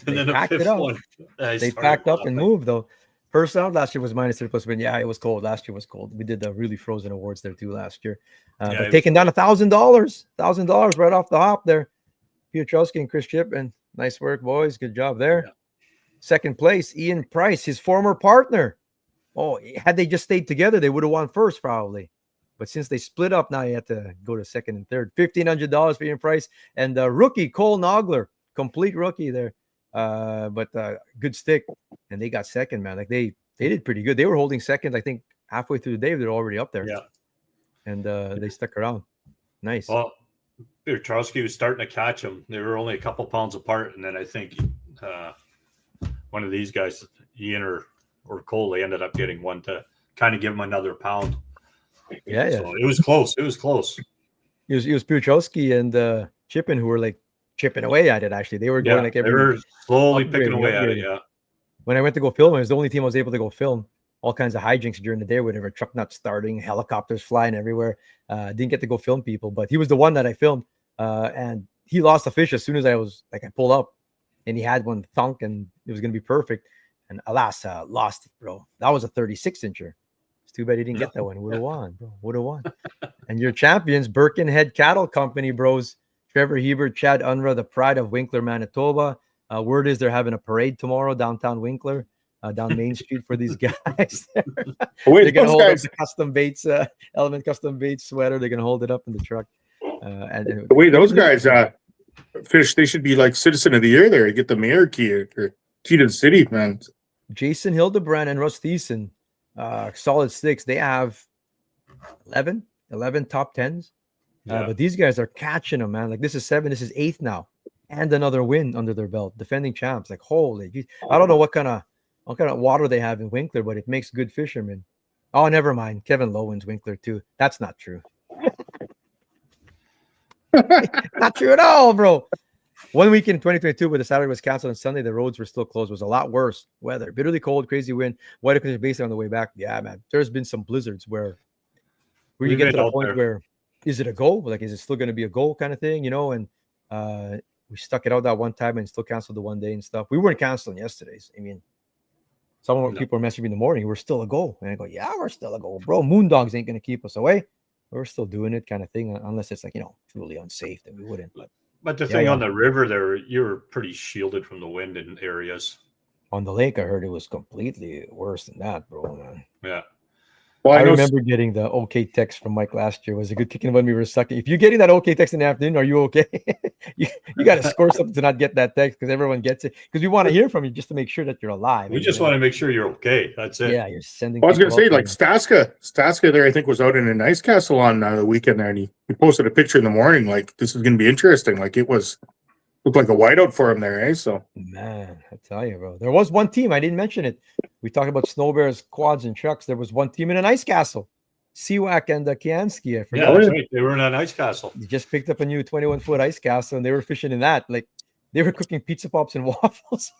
They and then a packed it 5th up. one. They packed up and moved though. First round last year was minus 30 plus win. Yeah, it was cold. Last year was cold. We did the really frozen awards there too last year. But taking down $1,000 right off the hop there. Piotrowski and Chris Chippen. Nice work, boys. Good job there. Yeah. Second place, Ian Price, his former partner. Oh, had they just stayed together, they would have won first probably. But since they split up, now you have to go to second and third. $1,500 for Ian Price. And the rookie, Cole Nogler, complete rookie there. But good stick. And they got second, man. Like they did pretty good. They were holding second, I think, halfway through the day. They're already up there. Yeah. And they stuck around. Nice. Well, Piotrowski was starting to catch him. They were only a couple pounds apart. And then I think one of these guys, Ian or Cole, they ended up getting one to kind of give him another pound. Yeah. So it was close. It was close. It was Piotrowski and Chippen who were like chipping away at it. Actually, they were going like they were slowly picking away at it. Yeah. When I went to go film, it was the only team I was able to go film. All kinds of hijinks during the day, whatever, truck not starting, helicopters flying everywhere. Didn't get to go film people, but he was the one that I filmed. And he lost a fish as soon as I pulled up, and he had one thunk, and it was gonna be perfect. And alas, lost it, bro. That was a 36-incher. It's too bad he didn't get that one. Would have won, bro. Would have won. And your champions, Birkenhead Cattle Company, bros. Trevor Hebert, Chad Unruh, the pride of Winkler, Manitoba. Word is they're having a parade tomorrow downtown Winkler, down Main Street for these guys. They're gonna hold up the custom baits, Element Custom Baits sweater. They're gonna hold it up in the truck. And those guys, fish. They should be like citizen of the year. There, get the mayor key or key to the city, man. Jason Hildebrand and Russ Thiessen, solid sticks. They have 11 top 10s. But these guys are catching them, man. Like this is 7, this is 8th now, and another win under their belt, defending champs. Like holy, geez. I don't know what kind of water they have in Winkler, but it makes good fishermen. Oh, never mind. Kevin Lowe wins Winkler too. That's not true. Not true at all, bro. 1 week in 2022, where the Saturday was canceled and Sunday, the roads were still closed. It was a lot worse weather. Bitterly cold, crazy wind. Weather conditions basically on the way back. Yeah, man. There's been some blizzards where you get to the point where is it a go? Like, is it still going to be a goal kind of thing, you know? And we stuck it out that one time and still canceled the one day and stuff. We weren't canceling yesterday's. I mean, people were messaging me in the morning. We're still a goal. And I go, yeah, we're still a goal, bro. Moondogs ain't going to keep us away. We're still doing it kind of thing, unless it's like, you know, truly unsafe, then we wouldn't. But the thing on the river there, you were pretty shielded from the wind in areas. On the lake, I heard it was completely worse than that, bro, man. Yeah. Well, I remember getting the okay text from Mike last year. Was a good kicking when we were sucking. If you're getting that okay text in the afternoon, are you okay? you got to score something to not get that text because everyone gets it. Because we want to hear from you just to make sure that you're alive. We just want to make sure you're okay. That's it. Yeah, you're sending. Well, I was going to say, like Staska there, I think was out in an ice castle on the weekend there, and he posted a picture in the morning. Like this is going to be interesting. Like it looked like a whiteout for him there, eh? So man, I tell you, bro, there was one team I didn't mention it. We talked about snow bears, quads, and trucks. There was one team in an ice castle, Seawack and Kiansky. I forgot. Yeah, that's right. They were in an ice castle. They just picked up a new 21-foot ice castle, and they were fishing in that. Like They were cooking pizza pops and waffles.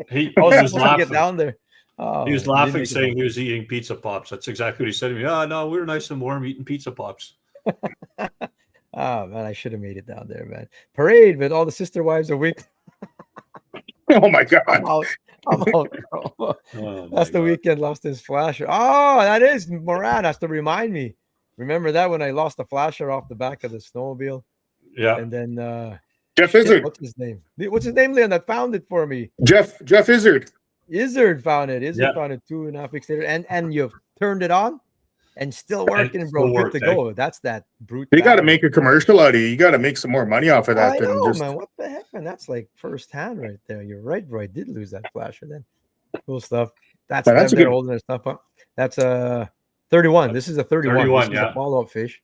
He I was was supposed to get laughing. down there. Oh, He was didn't laughing, make it saying down. he was eating pizza pops. That's exactly what he said to me. Oh no, we were nice and warm eating pizza pops. Oh man, I should have made it down there, man. Parade with all the sister wives a week. Oh my God. I'm out. I'm out, bro. Oh, That's my the God. weekend lost his flasher. Oh, that is Moran has to remind me. Remember that when I lost the flasher off the back of the snowmobile? Yeah. And then Jeff shit, Izzard. what's his name? What's his name, Leon? That found it for me. Jeff Izzard. Izzard found it. Izzard Yeah. found it 2.5 weeks later. And you've turned it on and still working, still bro. Good worked, to go. That's that brute. They got to battery. make a commercial out of you. You got to make some more money off of that I than know, just. man. What the heck, man? That's like first hand right there. You're right, bro. I did lose that flasher then. Cool stuff. That's Well, that's them a there good- holding their stuff up. That's 31. This is a 31. 31, This is yeah. a follow-up fish.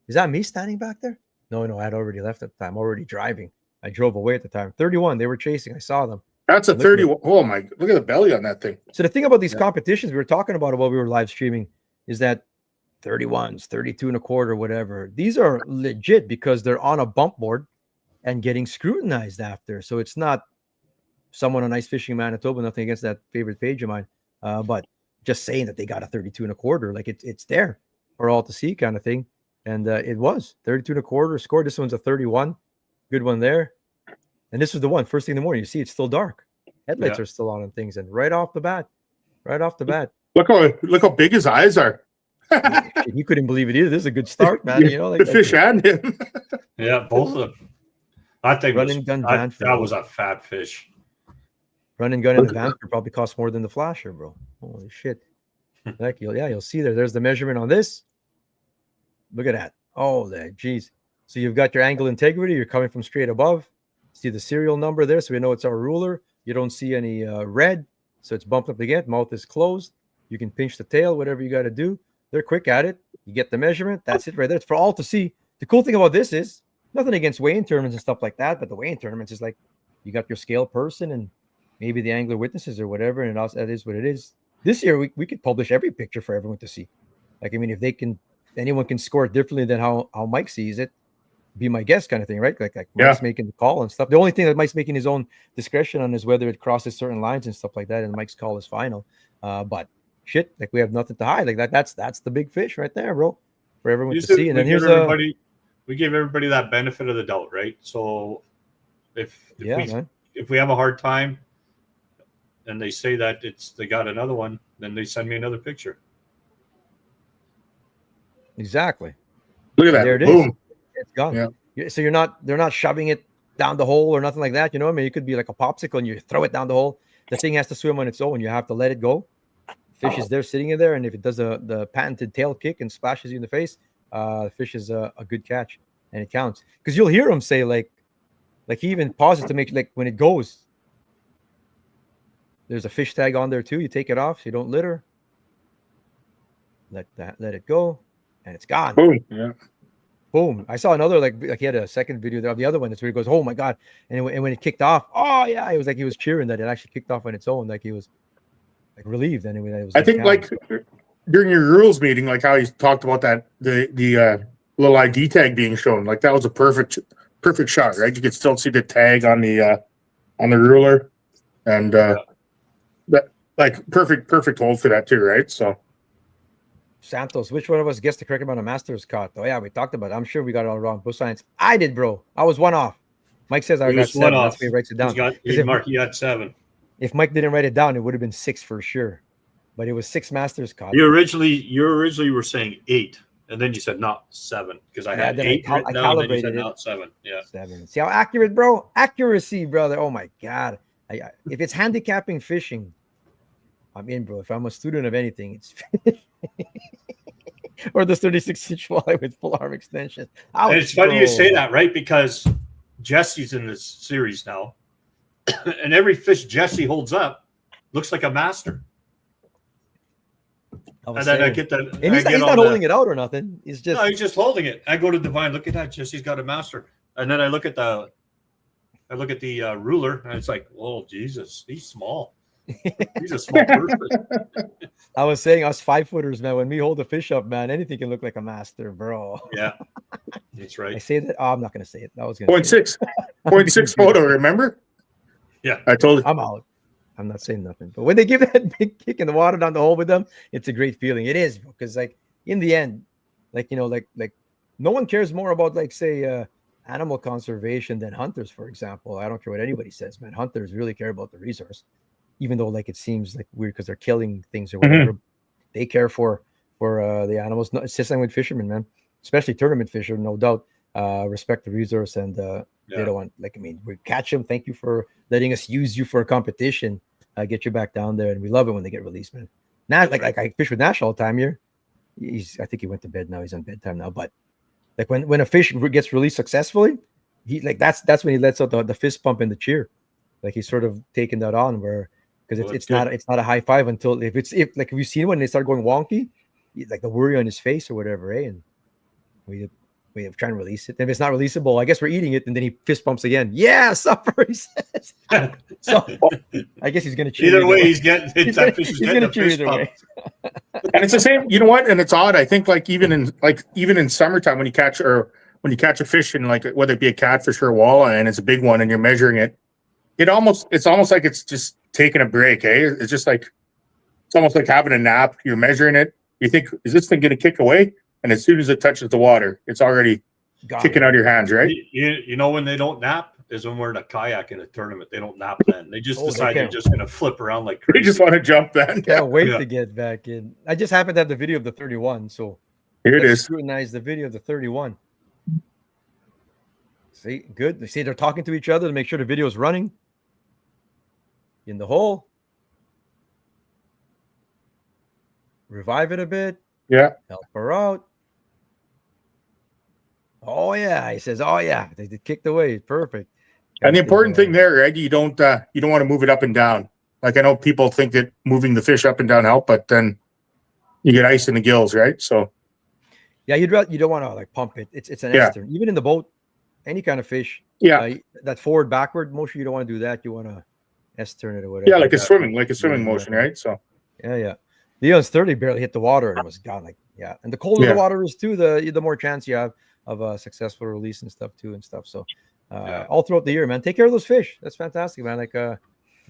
Is that me standing back there? No, I had already left at the time. Already driving. I drove away at the time. 31. They were chasing. I saw them. That's a Look at 30. Oh my! Look at the belly on that thing. So the thing about these Yeah. competitions, we were talking about it while we were live streaming, is that 31s, 32.25, whatever. These are legit because they're on a bump board and getting scrutinized after. So it's not someone on Ice Fishing Manitoba, nothing against that favorite page of mine, but just saying that they got a 32.25, like it's there for all to see kind of thing. And it was 32.25 score. This one's a 31. Good one there. And this was the one first thing in the morning. You see, it's still dark. Headlights Yeah. are still on and things. And right off the bat, Look how big his eyes are. he couldn't believe it either. This is a good start, man. You know, The fish and him. Yeah, both of them. I think Run and gun van for that you. was a fat fish. run and gun in the Vancouver probably costs more than the flasher, bro. Holy shit. Like you'll see there. There's the measurement on this. Look at that. Oh, geez. So you've got your angle integrity. You're coming from straight above. See the serial number there, so we know it's our ruler. You don't see any red, so it's bumped up again. Mouth is closed. You can pinch the tail, whatever you got to do. They're quick at it. You get the measurement. That's it right there. It's for all to see. The cool thing about this is nothing against weighing tournaments and stuff like that, but the weighing tournaments is like you got your scale person and maybe the angler witnesses or whatever, and also that is what it is. This year we could publish every picture for everyone to see. Like, I mean, if anyone can score it differently than how Mike sees it, be my guest kind of thing, right? Like Mike's making the call and stuff. The only thing that Mike's making his own discretion on is whether it crosses certain lines and stuff like that, and Mike's call is final. But shit, like we have nothing to hide. Like that's the big fish right there, bro, for everyone to see. And then here's we give everybody that benefit of the doubt, right? So if we have a hard time and they say that they got another one, then they send me another picture. Exactly. Look at that. There it Boom. is. It's gone. Yeah. So they're not shoving it down the hole or nothing like that. You know what I mean? It could be like a popsicle and you throw it down the hole. The thing has to swim on its own. You have to let it go. Fish is there sitting in there, and if it does the patented tail kick and splashes you in the face, the fish is a good catch, and it counts. Because you'll hear him say like he even pauses to make like when it goes. There's a fish tag on there too. You take it off so you don't litter. Let it go, and it's gone. Boom. Yeah. Boom. I saw another like he had a second video there of the other one. That's where he goes, "Oh my god!" And when it kicked off, oh yeah, it was like he was cheering that it actually kicked off on its own. Like he was like relieved. Anyway, that it was. I think like during your rules meeting, like how you talked about that the little ID tag being shown, like that was a perfect shot, right? You could still see the tag on the ruler, and that like perfect hold for that too, right? So. Santos, which one of us gets the correct amount of masters caught? Oh yeah, we talked about it. I'm sure we got it all wrong. Bush science. I did, bro. I was one off. Mike says I got 7. That's why he writes it down. He had 7. If Mike didn't write it down, it would have been 6 for sure. But it was 6 masters caught. You originally were saying 8, and then you said not 7 because I had 8 written down, and then you said not 7. Yeah, 7. See how accurate, bro? Accuracy, brother. Oh my god. If it's handicapping fishing, I'm in, bro. If I'm a student of anything, it's or the 36-inch walleye with full arm extension. And it's funny you say that, right? Because Jesse's in this series now, and every fish Jesse holds up looks like a master. And then I get that, and he's not holding it out or nothing. He's just holding it. I go to Divine. Look at that, Jesse's got a master. And then I look at the ruler, and it's like, oh Jesus, he's small. He's a small person. I was saying us 5-footers, man, when we hold a fish up, man, anything can look like a master, bro. Yeah, that's right. I say that. Oh, I'm not going to say it. I was going to 0.6 photo, remember? Yeah. I told I'm out. I'm not saying nothing. But when they give that big kick in the water down the hole with them, it's a great feeling. It is, because like in the end, like like no one cares more about like say animal conservation than hunters, for example. I don't care what anybody says, man. Hunters really care about the resource, even though like it seems like weird because they're killing things or whatever. They care for the animals. No, it's just like with fishermen, man, especially tournament fishermen, no doubt. Respect the resource, and they don't want, like, I mean, we catch them. Thank you for letting us use you for a competition. Get you back down there, and we love it when they get released, man. Now, like I fish with Nash all the time here. I think he went to bed now. He's on bedtime now. But like when a fish gets released successfully, he like that's when he lets out the fist pump and the cheer. Like he's sort of taking that on, where because Well, it's not a high five until if like, if you've seen when they start going wonky, like the worry on his face or whatever, eh? And we try and release it. And if it's not releasable, I guess we're eating it, and then he fist pumps again. Yeah, supper, he says. So I guess he's gonna cheer. Either way, he's getting that fish is he's getting gonna a cheer fist either pump. way. And it's the same, you know what? And it's odd. I think like even in summertime when you catch a fish in, like, whether it be a catfish or a walleye, and it's a big one and you're measuring it, it's almost like it's just taking a break, eh? It's just like it's almost like having a nap. You're measuring it. You think, is this thing gonna kick away? And as soon as it touches the water, it's already kicking out of your hands, right? You know when they don't nap is when we're in a kayak in a tournament. They don't nap then. They just decide they're can't. just going to flip around like They crazy. just want to jump then. Can't wait Yeah. to get back in. I just happened to have the video of the 31, so Here it let's is. scrutinize the video of the 31. See, good. They see they're talking to each other to make sure the video is running. In the hole. Revive it a bit. Yeah. Help her out. Oh yeah, he says. Oh yeah, they kicked away. Perfect. And the important thing there, right? You don't want to move it up and down. Like, I know people think that moving the fish up and down help, but then you get ice in the gills, right? So yeah, you don't want to like pump it. It's an ester. Even in the boat, any kind of fish. Yeah. That forward backward motion, you don't want to do that. You want to S-turn it or whatever. Yeah, like a swimming motion, right? So yeah. Leon's 30 barely hit the water and was gone. Like, yeah. And the colder the water is too, the more chance you have of a successful release and stuff too and stuff. So all throughout the year, man, take care of those fish. That's fantastic, man. Like I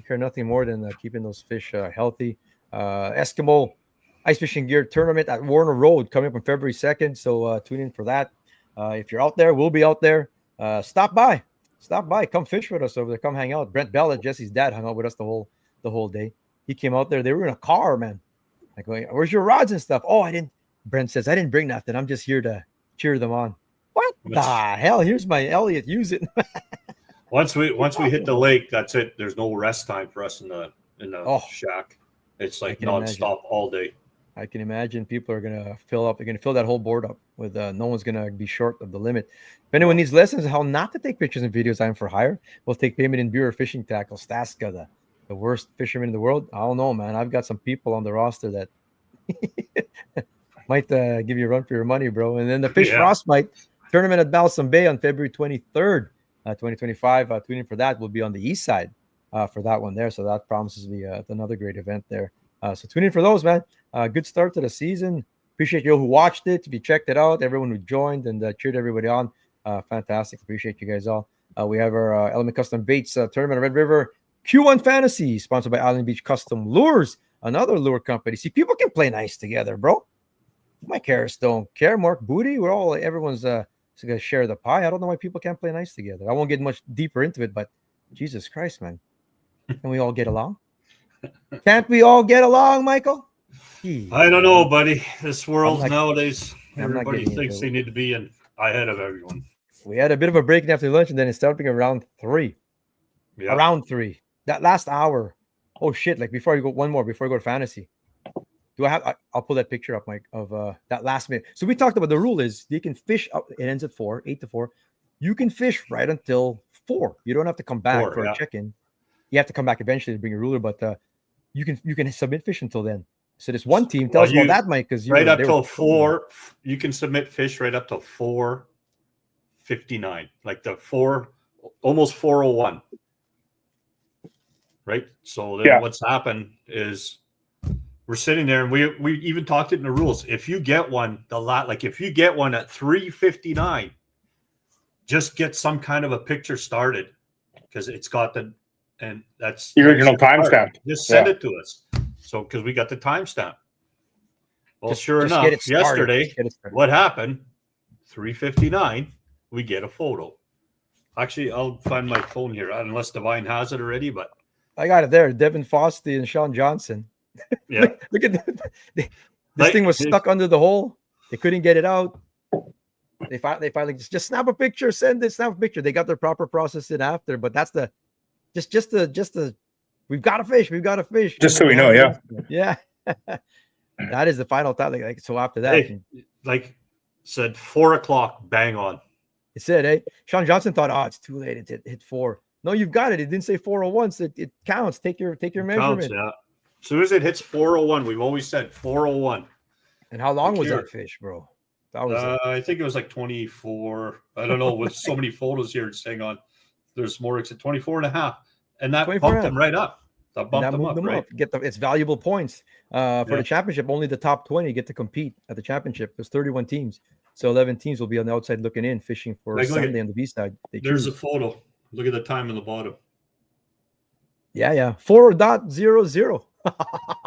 care nothing more than keeping those fish healthy. Eskimo Ice Fishing Gear Tournament at Warner Road coming up on February 2nd. So tune in for that. If you're out there, we'll be out there. Stop by. Come fish with us over there. Come hang out. Brent Bella, Jesse's dad, hung out with us the whole day. He came out there. They were in a car, man. Like, where's your rods and stuff? Oh, Brent says, I didn't bring nothing. I'm just here to cheer them on. What the hell? Here's my Elliot. Use it. Once we hit the lake, that's it. There's no rest time for us in the shack. It's like nonstop all day. I can imagine people are gonna fill up. They're gonna fill that whole board up with. No one's gonna be short of the limit. If anyone needs lessons on how not to take pictures and videos, I'm for hire. We'll take payment in beer or fishing tackle. Staska, the worst fisherman in the world. I don't know, man. I've got some people on the roster that might give you a run for your money, bro. And then the Fish Frostbite tournament at Balsam Bay on February 23rd, 2025. Tune in for that. We'll be on the east side for that one there. So that promises to be another great event there. So tune in for those, man. Good start to the season. Appreciate you all who watched it. If you checked it out, everyone who joined and cheered everybody on. Fantastic. Appreciate you guys all. We have our Element Custom Baits tournament at Red River. Q1 Fantasy, sponsored by Island Beach Custom Lures, another lure company. See, people can play nice together, bro. Mike Harris don't care. Mark Booty, everyone's going to share the pie. I don't know why people can't play nice together. I won't get much deeper into it, but Jesus Christ, man. Can we all get along? Can't we all get along, Michael? I don't know, buddy. This world nowadays, everybody thinks they need to be ahead of everyone. We had a bit of a break after lunch, and then it started being around 3. Yeah. Around 3. That last hour. Oh shit! Like before you go, one more before you go to fantasy. Do I have? I'll pull that picture up, Mike, of that last minute. So we talked about the rule is you can fish up. It ends at 4, 8 to 4. You can fish right until 4. You don't have to come back for a check-in. You have to come back eventually to bring a ruler, but you can submit fish until then. So this one team tells you about that, Mike, because right up till 4. You can submit fish right up till 4:59, like the 4, almost 4:01. Right. So then what's happened is we're sitting there and we even talked it in the rules. If you get one, if you get one at 3:59, just get some kind of a picture started because it's got the And that's The original part. timestamp. Just send Yeah. it to us. So, because we got the timestamp. Well, Just sure get enough, it started. yesterday, Just get it started. what happened? 3:59, we get a photo. Actually, I'll find my phone here, unless Divine has it already. But I got it there. Devin Fossey and Sean Johnson. yeah, Look at this Like, thing was stuck under the hole. They couldn't get it out. They finally just snap a picture, send it, snap a picture. They got their proper process in after, but that's the just the we've got a fish, we've got a fish. Just so we know, yeah. Yeah. That is the final time. Like so after that, hey, like said 4:00, bang on. it said, hey, Sean Johnson thought, oh, it's too late. It hit 4. No, you've got it. It didn't say 401. So it counts. Take your measurement. Counts, yeah. As soon as it hits 4:01, we've always said 4:01. And how long was Secure. that fish, bro? That was I think it was like 24. I don't know. With so many photos here saying on, there's more. It's at 24 and a half. And that 24 bumped and a them half. right up. That and bumped that them moved up, them right? up. Get it's valuable points. For Yeah. the championship, only the top 20 get to compete at the championship. There's 31 teams. So 11 teams will be on the outside looking in, fishing for Like, look at- Sunday on the B side. They There's choose. a photo. Look at the time on the bottom. Yeah. 4.00.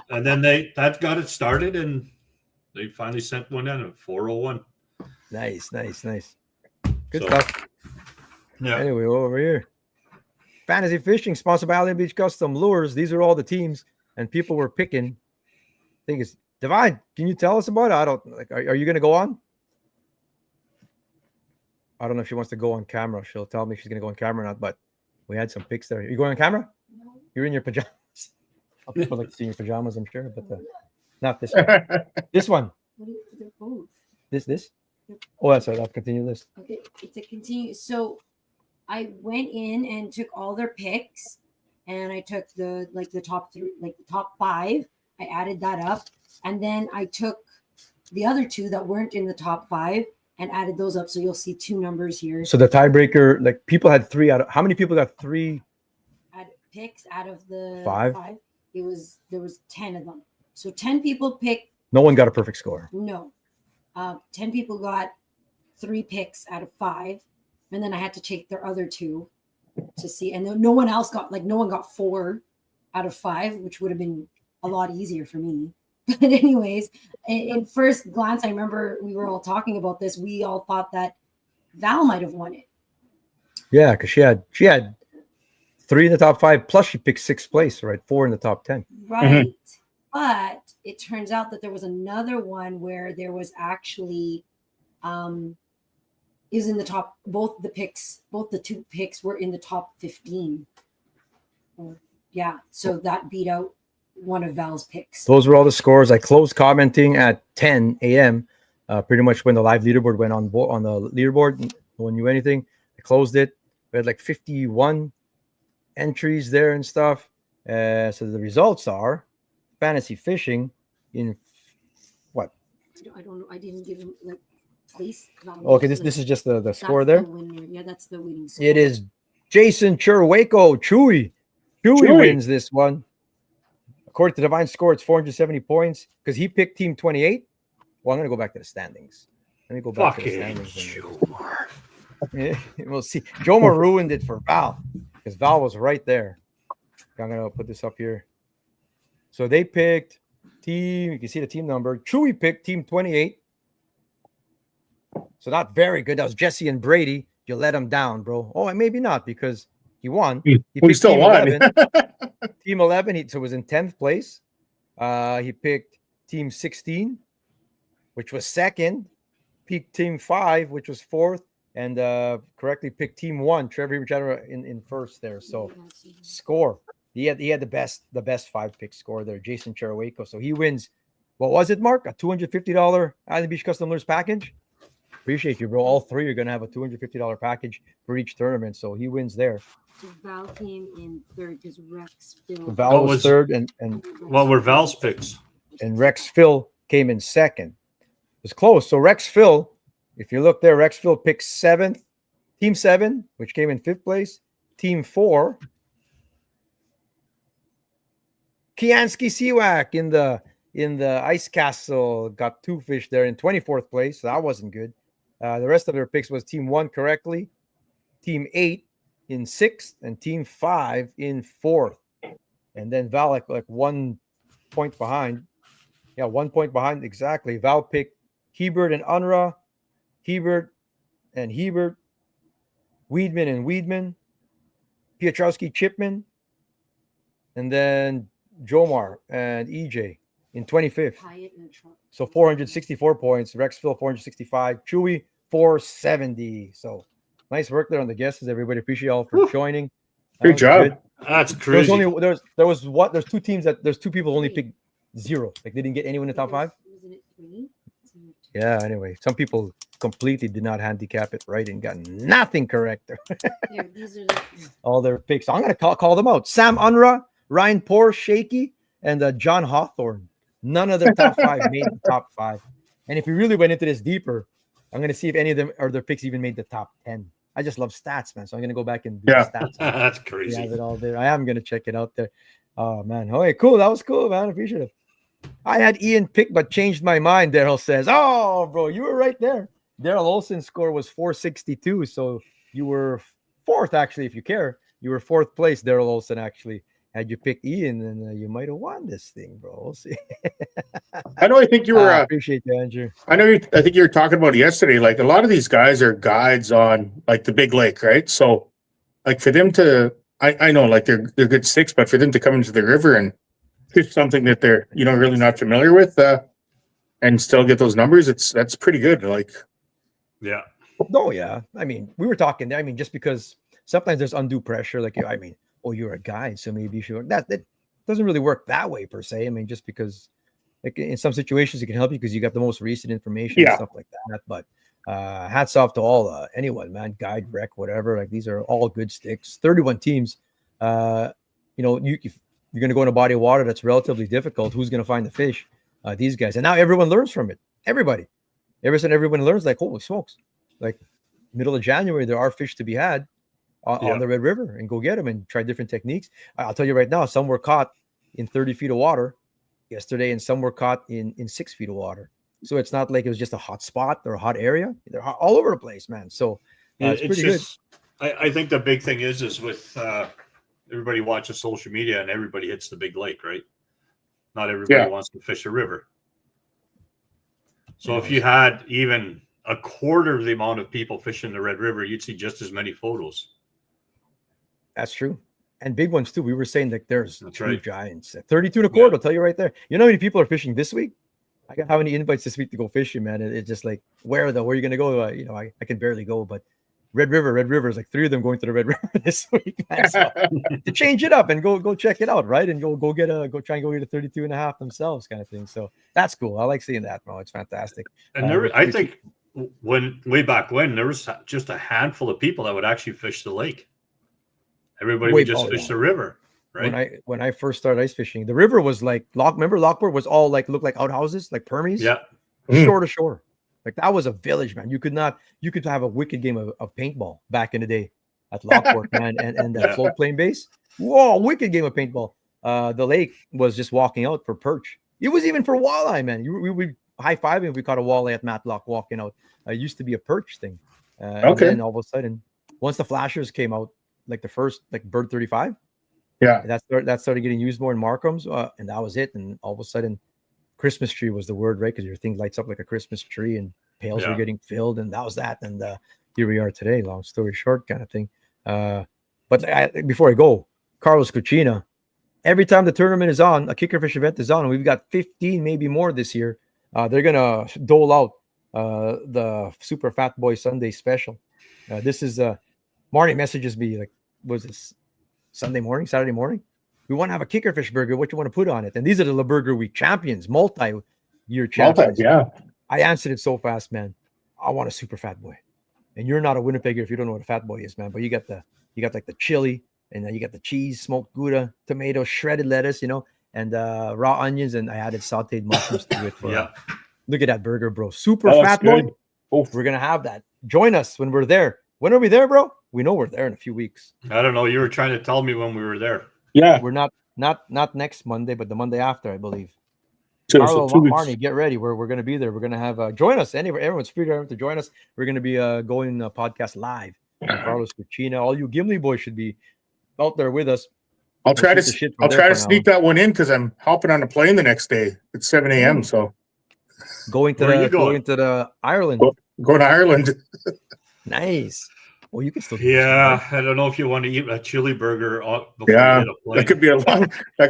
And then that got it started, and they finally sent one in at 4:01. Nice. Good So, stuff. Yeah. Anyway, over here. Fantasy fishing sponsored by Island Beach Custom Lures. These are all the teams, and people were picking. I think it's Divine. Can you tell us about it? I don't like. Are you going to go on? I don't know if she wants to go on camera. She'll tell me if she's going to go on camera or not. But we had some pics there. You going on camera? No. You're in your pajamas. People like to see your pajamas, I'm sure, but not this one. This one. They're both. This. Oh, that's right. I'll continue this. Okay, it's a continue. So I went in and took all their picks, and I took the top 3, like the top 5. I added that up, and then I took the other 2 that weren't in the top 5 and added those up. So you'll see 2 numbers here. So the tiebreaker, like people had 3 out of how many people got 3? Add picks out of the 5. There was 10 of them. So 10 people picked. No one got a perfect score. No, 10 people got 3 picks out of 5, and then I had to take their other 2 to see, and then no one got 4 out of 5, which would have been a lot easier for me. But anyways, in first glance, I remember we were all talking about this. We all thought that Val might have won it. Yeah, because she had 3 in the top 5, plus she picked 6th place, right? 4 in the top 10. Right. But it turns out that there was another one where there was actually is in the top, both the 2 picks were in the top 15. Yeah. So that beat out one of Val's picks. Those were all the scores. I closed commenting at 10 a.m. Pretty much when the live leaderboard went on the leaderboard. No one knew anything. I closed it. We had like 51 entries there and stuff. So the results are fantasy fishing in what? I don't know. I didn't give him like place. Okay, this is just the score there. Yeah, that's the winning score. It is Jason Cherwaco. Chewy wins this one. According to Divine score, it's 470 points because he picked team 28. Well, I'm going to go back to the standings. Let me go back to the standings. Yeah, we'll see. Joma ruined it for Val because Val was right there. I'm going to put this up here. So they picked team. You can see the team number. Chewy picked team 28. So not very good. That was Jesse and Brady. You let him down, bro. Oh, and maybe not because he won. We still won. 11. Team 11, so was in 10th place. He picked team 16, which was second. Picked team 5, which was 4th, and correctly picked team 1, Trevor in first there. So score. He had the best 5-pick score there, Jason Cherwaco. So he wins. What was it, Mark? A $250 Island Beach Custom Lures package. Appreciate you, bro. All 3 are gonna have a $250 package for each tournament. So he wins there. So Val came in 3rd because Rex Phil. Val was 3rd, and What were Val's picks? and Rex Phil came in 2nd. It was close. So Rex Phil, if you look there, Rex Phil picked 7th, team 7, which came in 5th place. Team 4, Kiansky Siwak in the Ice Castle got 2 fish there in 24th place. So that wasn't good. The rest of their picks was team 1 correctly. Team 8, in 6th and Team 5 in 4th. And then Val like 1 point behind. Yeah, 1 point behind exactly. Val picked Hebert and Unra, Hebert and Hebert, Weedman and Weedman, Piotrowski Chipman, and then Jomar and EJ in 25th. Hyatt and Trump. So 464 points. Rexville 465. Chewy 470. So nice work there on the guesses. Everybody appreciate y'all for joining. That Great was job. good. That's There's crazy. only there's 2 teams there's 2 people only picked 0. Like they didn't get anyone in the top 5. Wasn't it 3? Yeah. Anyway, some people completely did not handicap it right and got nothing correct. There, these are the, All their picks. So I'm gonna call them out. Sam Unra, Ryan Poor, Shaky, and John Hawthorne. None of their top 5 made the top 5. And if we really went into this deeper, I'm gonna see if any of them or their picks even made the top 10. I just love stats, man. So I'm gonna go back and do Yeah. the stats. That's We crazy. have it all there. I am gonna check it out there. Oh man. Okay, cool. That was cool, man. Appreciate it. I had Ian pick, but changed my mind. Daryl says, "Oh, bro, you were right there." Daryl Olsen's score was 462, so you were 4th actually, if you care. You were 4th place, Daryl Olsen. Actually, had you picked Ian, then you might have won this thing, bro. We'll see. I know. I think you were. Appreciate you, Andrew. I think you were talking about it yesterday. Like a lot of these guys are guides on like the big lake, right? So, like for them to, I know like they're good sticks, but for them to come into the river and fish something that they're really not familiar with, and still get those numbers, that's pretty good. Like, Yeah. Oh yeah, I mean, we were talking there. I mean, just because sometimes there's undue pressure. Like, I mean, oh, you're a guide, so maybe you should. That doesn't really work that way per se. I mean, just because, like, in some situations it can help you because you got the most recent information and Yeah. stuff like that. But hats off to all anyone, man, guide, rec, whatever. Like, these are all good sticks. 31 teams. If you're going to go in a body of water that's relatively difficult, who's going to find the fish? These guys, and now everyone learns from it. Everybody, everyone learns. Like, holy smokes! Like middle of January, there are fish to be had on the Red River, and go get them and try different techniques. I'll tell you right now, some were caught in 30 feet of water yesterday, and some were caught in 6 feet of water. So it's not like it was just a hot spot or a hot area. They're all over the place, man. So it's pretty good. I think the big thing is with everybody watches social media and everybody hits the big lake, right? Not everybody wants to fish a river. So if you had even a quarter of the amount of people fishing the Red River, you'd see just as many photos. That's true. And big ones too. We were saying that there's two giants at 32 and a quarter. Yeah. I'll tell you right there. You know how many people are fishing this week? I got how many invites this week to go fishing, man. It's just like, where are you going to go? I can barely go, but Red River is like 3 of them going to the Red River this week, man. So, to change it up and go check it out, right? And go try and go get a 32 and a half themselves, kind of thing. So that's cool. I like seeing that, bro. It's fantastic. And I think way back when there was just a handful of people that would actually fish the lake. Everybody would just fish the river, right? When I first started ice fishing, the river was like Lockport was all like looked like outhouses, like permies. Yeah. Shore to shore. Like that was a village, man. You could have a wicked game of paintball back in the day at Lockport, man, and that floatplane base. Whoa, wicked game of paintball. The lake was just walking out for perch. It was even for walleye, man. We would high five if we caught a walleye at Matlock walking out. It used to be a perch thing. And then all of a sudden, once the flashers came out, like the first like Bird 35, that started getting used more in Markham's, and that was it. And all of a sudden, Christmas tree was the word, right? Because your thing lights up like a Christmas tree, and pails were getting filled, and that was that. And here we are today. Long story short, kind of thing. But before I go, Carlos Cucina. Every time the tournament is on, a kickerfish event is on, and we've got 15, maybe more this year. They're gonna dole out the Super Fat Boy Sunday special. This is Marty messages me like, was this Saturday morning? We want to have a kickerfish burger. What you want to put on it? And these are the Burger Week champions, multi-year champions. I answered it so fast, man. I want a Super Fat Boy. And you're not a Winnipegger if you don't know what a Fat Boy is, man. But you got like the chili, and then you got the cheese, smoked Gouda, tomato, shredded lettuce, and raw onions, and I added sauteed mushrooms to it. Look at that burger, bro. Super Fat Boy. We're gonna have that. Join us when we're there. When are we there, bro? We know we're there in a few weeks. I don't know. You were trying to tell me when we were there. Yeah, we're not next Monday, but the Monday after, I believe. So Marnie, get ready. We're gonna be there. We're gonna have join us. Everyone's free to join us. We're gonna be going podcast live and Carlos Cucina. All you Gimli boys should be out there with us. I'll try shoot to the shit from I'll there try for to now. sneak that one in because I'm hopping on a plane the next day at 7 a.m. So Going Where are you going? to the Ireland. going to Ireland. Nice. Well, you can still do this, Yeah, I don't know if you want to eat a chili burger before you Yeah, hit a plane. that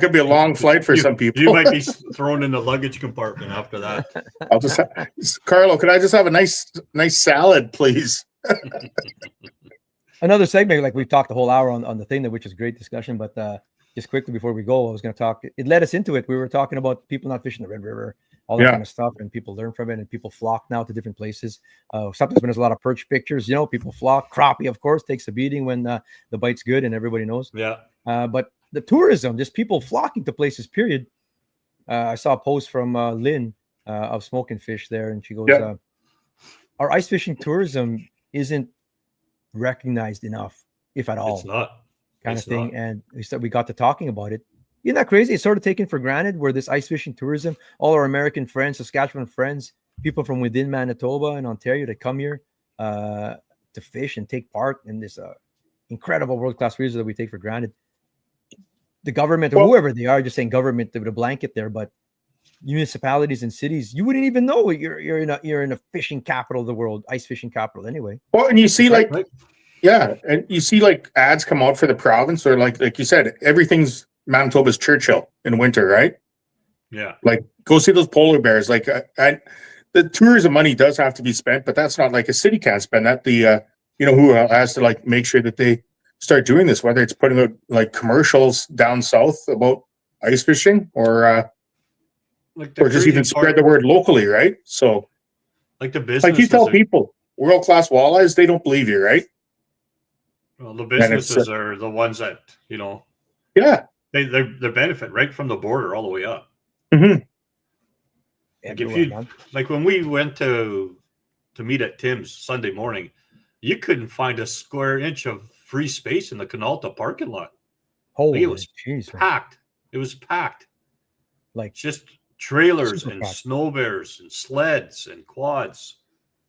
could be a long flight for some people. You might be thrown in the luggage compartment after that. I'll just Carlo, could I just have a nice salad, please? Another segment, like we've talked the whole hour on the thing, which is great discussion. But just quickly before we go, I was going to talk. It led us into it. We were talking about people not fishing the Red River, all that kind of stuff, and people learn from it, and people flock now to different places. Sometimes when there's a lot of perch pictures, people flock. Crappie, of course, takes a beating when the bite's good, and everybody knows. Yeah. But the tourism, just people flocking to places. Period. I saw a post from Lynn of Smoking Fish there, and she goes, "Our ice fishing tourism isn't recognized enough, if at all." It's not. Kind of thing. And we got to talking about it. Isn't that crazy? It's sort of taken for granted where this ice fishing tourism, all our American friends, Saskatchewan friends, people from within Manitoba and Ontario that come here to fish and take part in this incredible world-class resort that we take for granted. The government or whoever they are, just saying government with a blanket there, but municipalities and cities, you wouldn't even know you're in a fishing capital of the world, ice fishing capital anyway. Well, and you see and you see like ads come out for the province, or like you said, everything's Manitoba's Churchill in winter, right? Yeah. Like go see those polar bears. Like the tourism money does have to be spent, but that's not like a city can't spend that. The who has to like make sure that they start doing this, whether it's putting out like commercials down south about ice fishing or just even spread the word locally, right? So like the business, like you tell people world-class walleyes, they don't believe you, right? Well, the businesses are the ones that they benefit right from the border all the way up. Mm-hmm. Like when we went to meet at Tim's Sunday morning, you couldn't find a square inch of free space in the Canalta parking lot. Holy, it was packed. It was packed. Like just trailers and snow bears and sleds and quads,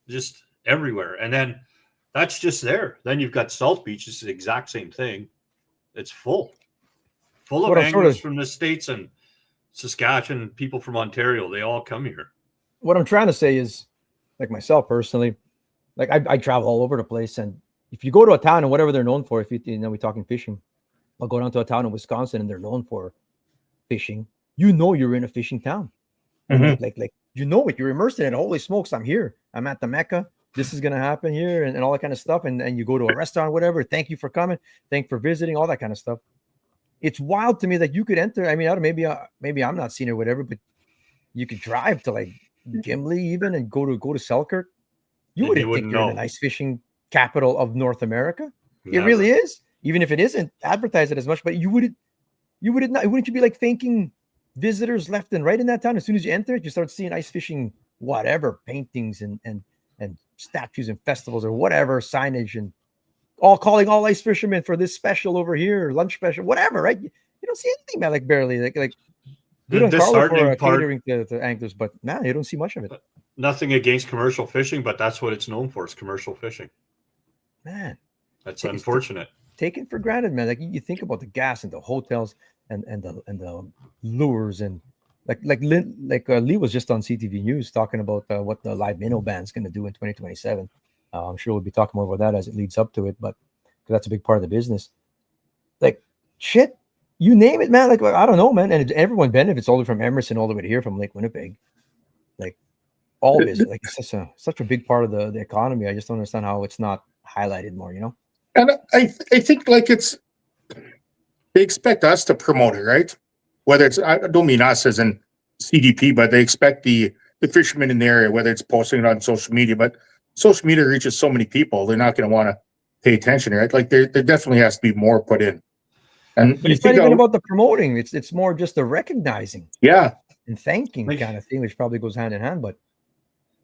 just everywhere. And then that's just there. Then you've got South Beach. It's the exact same thing. It's full of anglers from the States and Saskatchewan, people from Ontario. They all come here. What I'm trying to say is, like myself personally, like I travel all over the place, and if you go to a town and whatever they're known for, if we're talking fishing, I'll go down to a town in Wisconsin and they're known for fishing. You're in a fishing town. Mm-hmm. Like you're immersed in it. Holy smokes, I'm here. I'm at the Mecca. This is gonna happen here, and all that kind of stuff. And you go to a restaurant, whatever. Thank you for coming. Thank you for visiting. All that kind of stuff. It's wild to me that you could enter. I mean, maybe I'm not seeing it, or whatever, but you could drive to like Gimli even and go to Selkirk. You wouldn't think you're in an ice fishing capital of North America. Never. It really is, even if it isn't advertised it as much. But wouldn't you be like thanking visitors left and right in that town? As soon as you enter it, you start seeing ice fishing, whatever, paintings and statues and festivals or whatever, signage, and calling all ice fishermen for this special over here, lunch special, whatever, right? You don't see anything, man, like barely. Like good on Carlo for catering to anglers, but you don't see much of it. Nothing against commercial fishing, but that's what it's known for. It's commercial fishing. Man, that's unfortunate. Taken for granted, man. Like you think about the gas and the hotels and the lures and Lee was just on CTV News talking about what the live minnow ban is going to do in 2027. I'm sure we'll be talking more about that as it leads up to it, but because that's a big part of the business. Like shit, you name it, man. Like I don't know, man. And everyone benefits all the way from Emerson all the way to here from Lake Winnipeg. Like all of it. Like it's such a big part of the economy. I just don't understand how it's not highlighted more. And I think like they expect us to promote it, right? Whether it's, I don't mean us as in CDP, but they expect the fishermen in the area, whether it's posting it on social media, but social media reaches so many people, they're not going to want to pay attention, right? Like there definitely has to be more put in. But it's not even about the promoting. It's more just the recognizing. Yeah. And thanking kind of thing, which probably goes hand in hand, but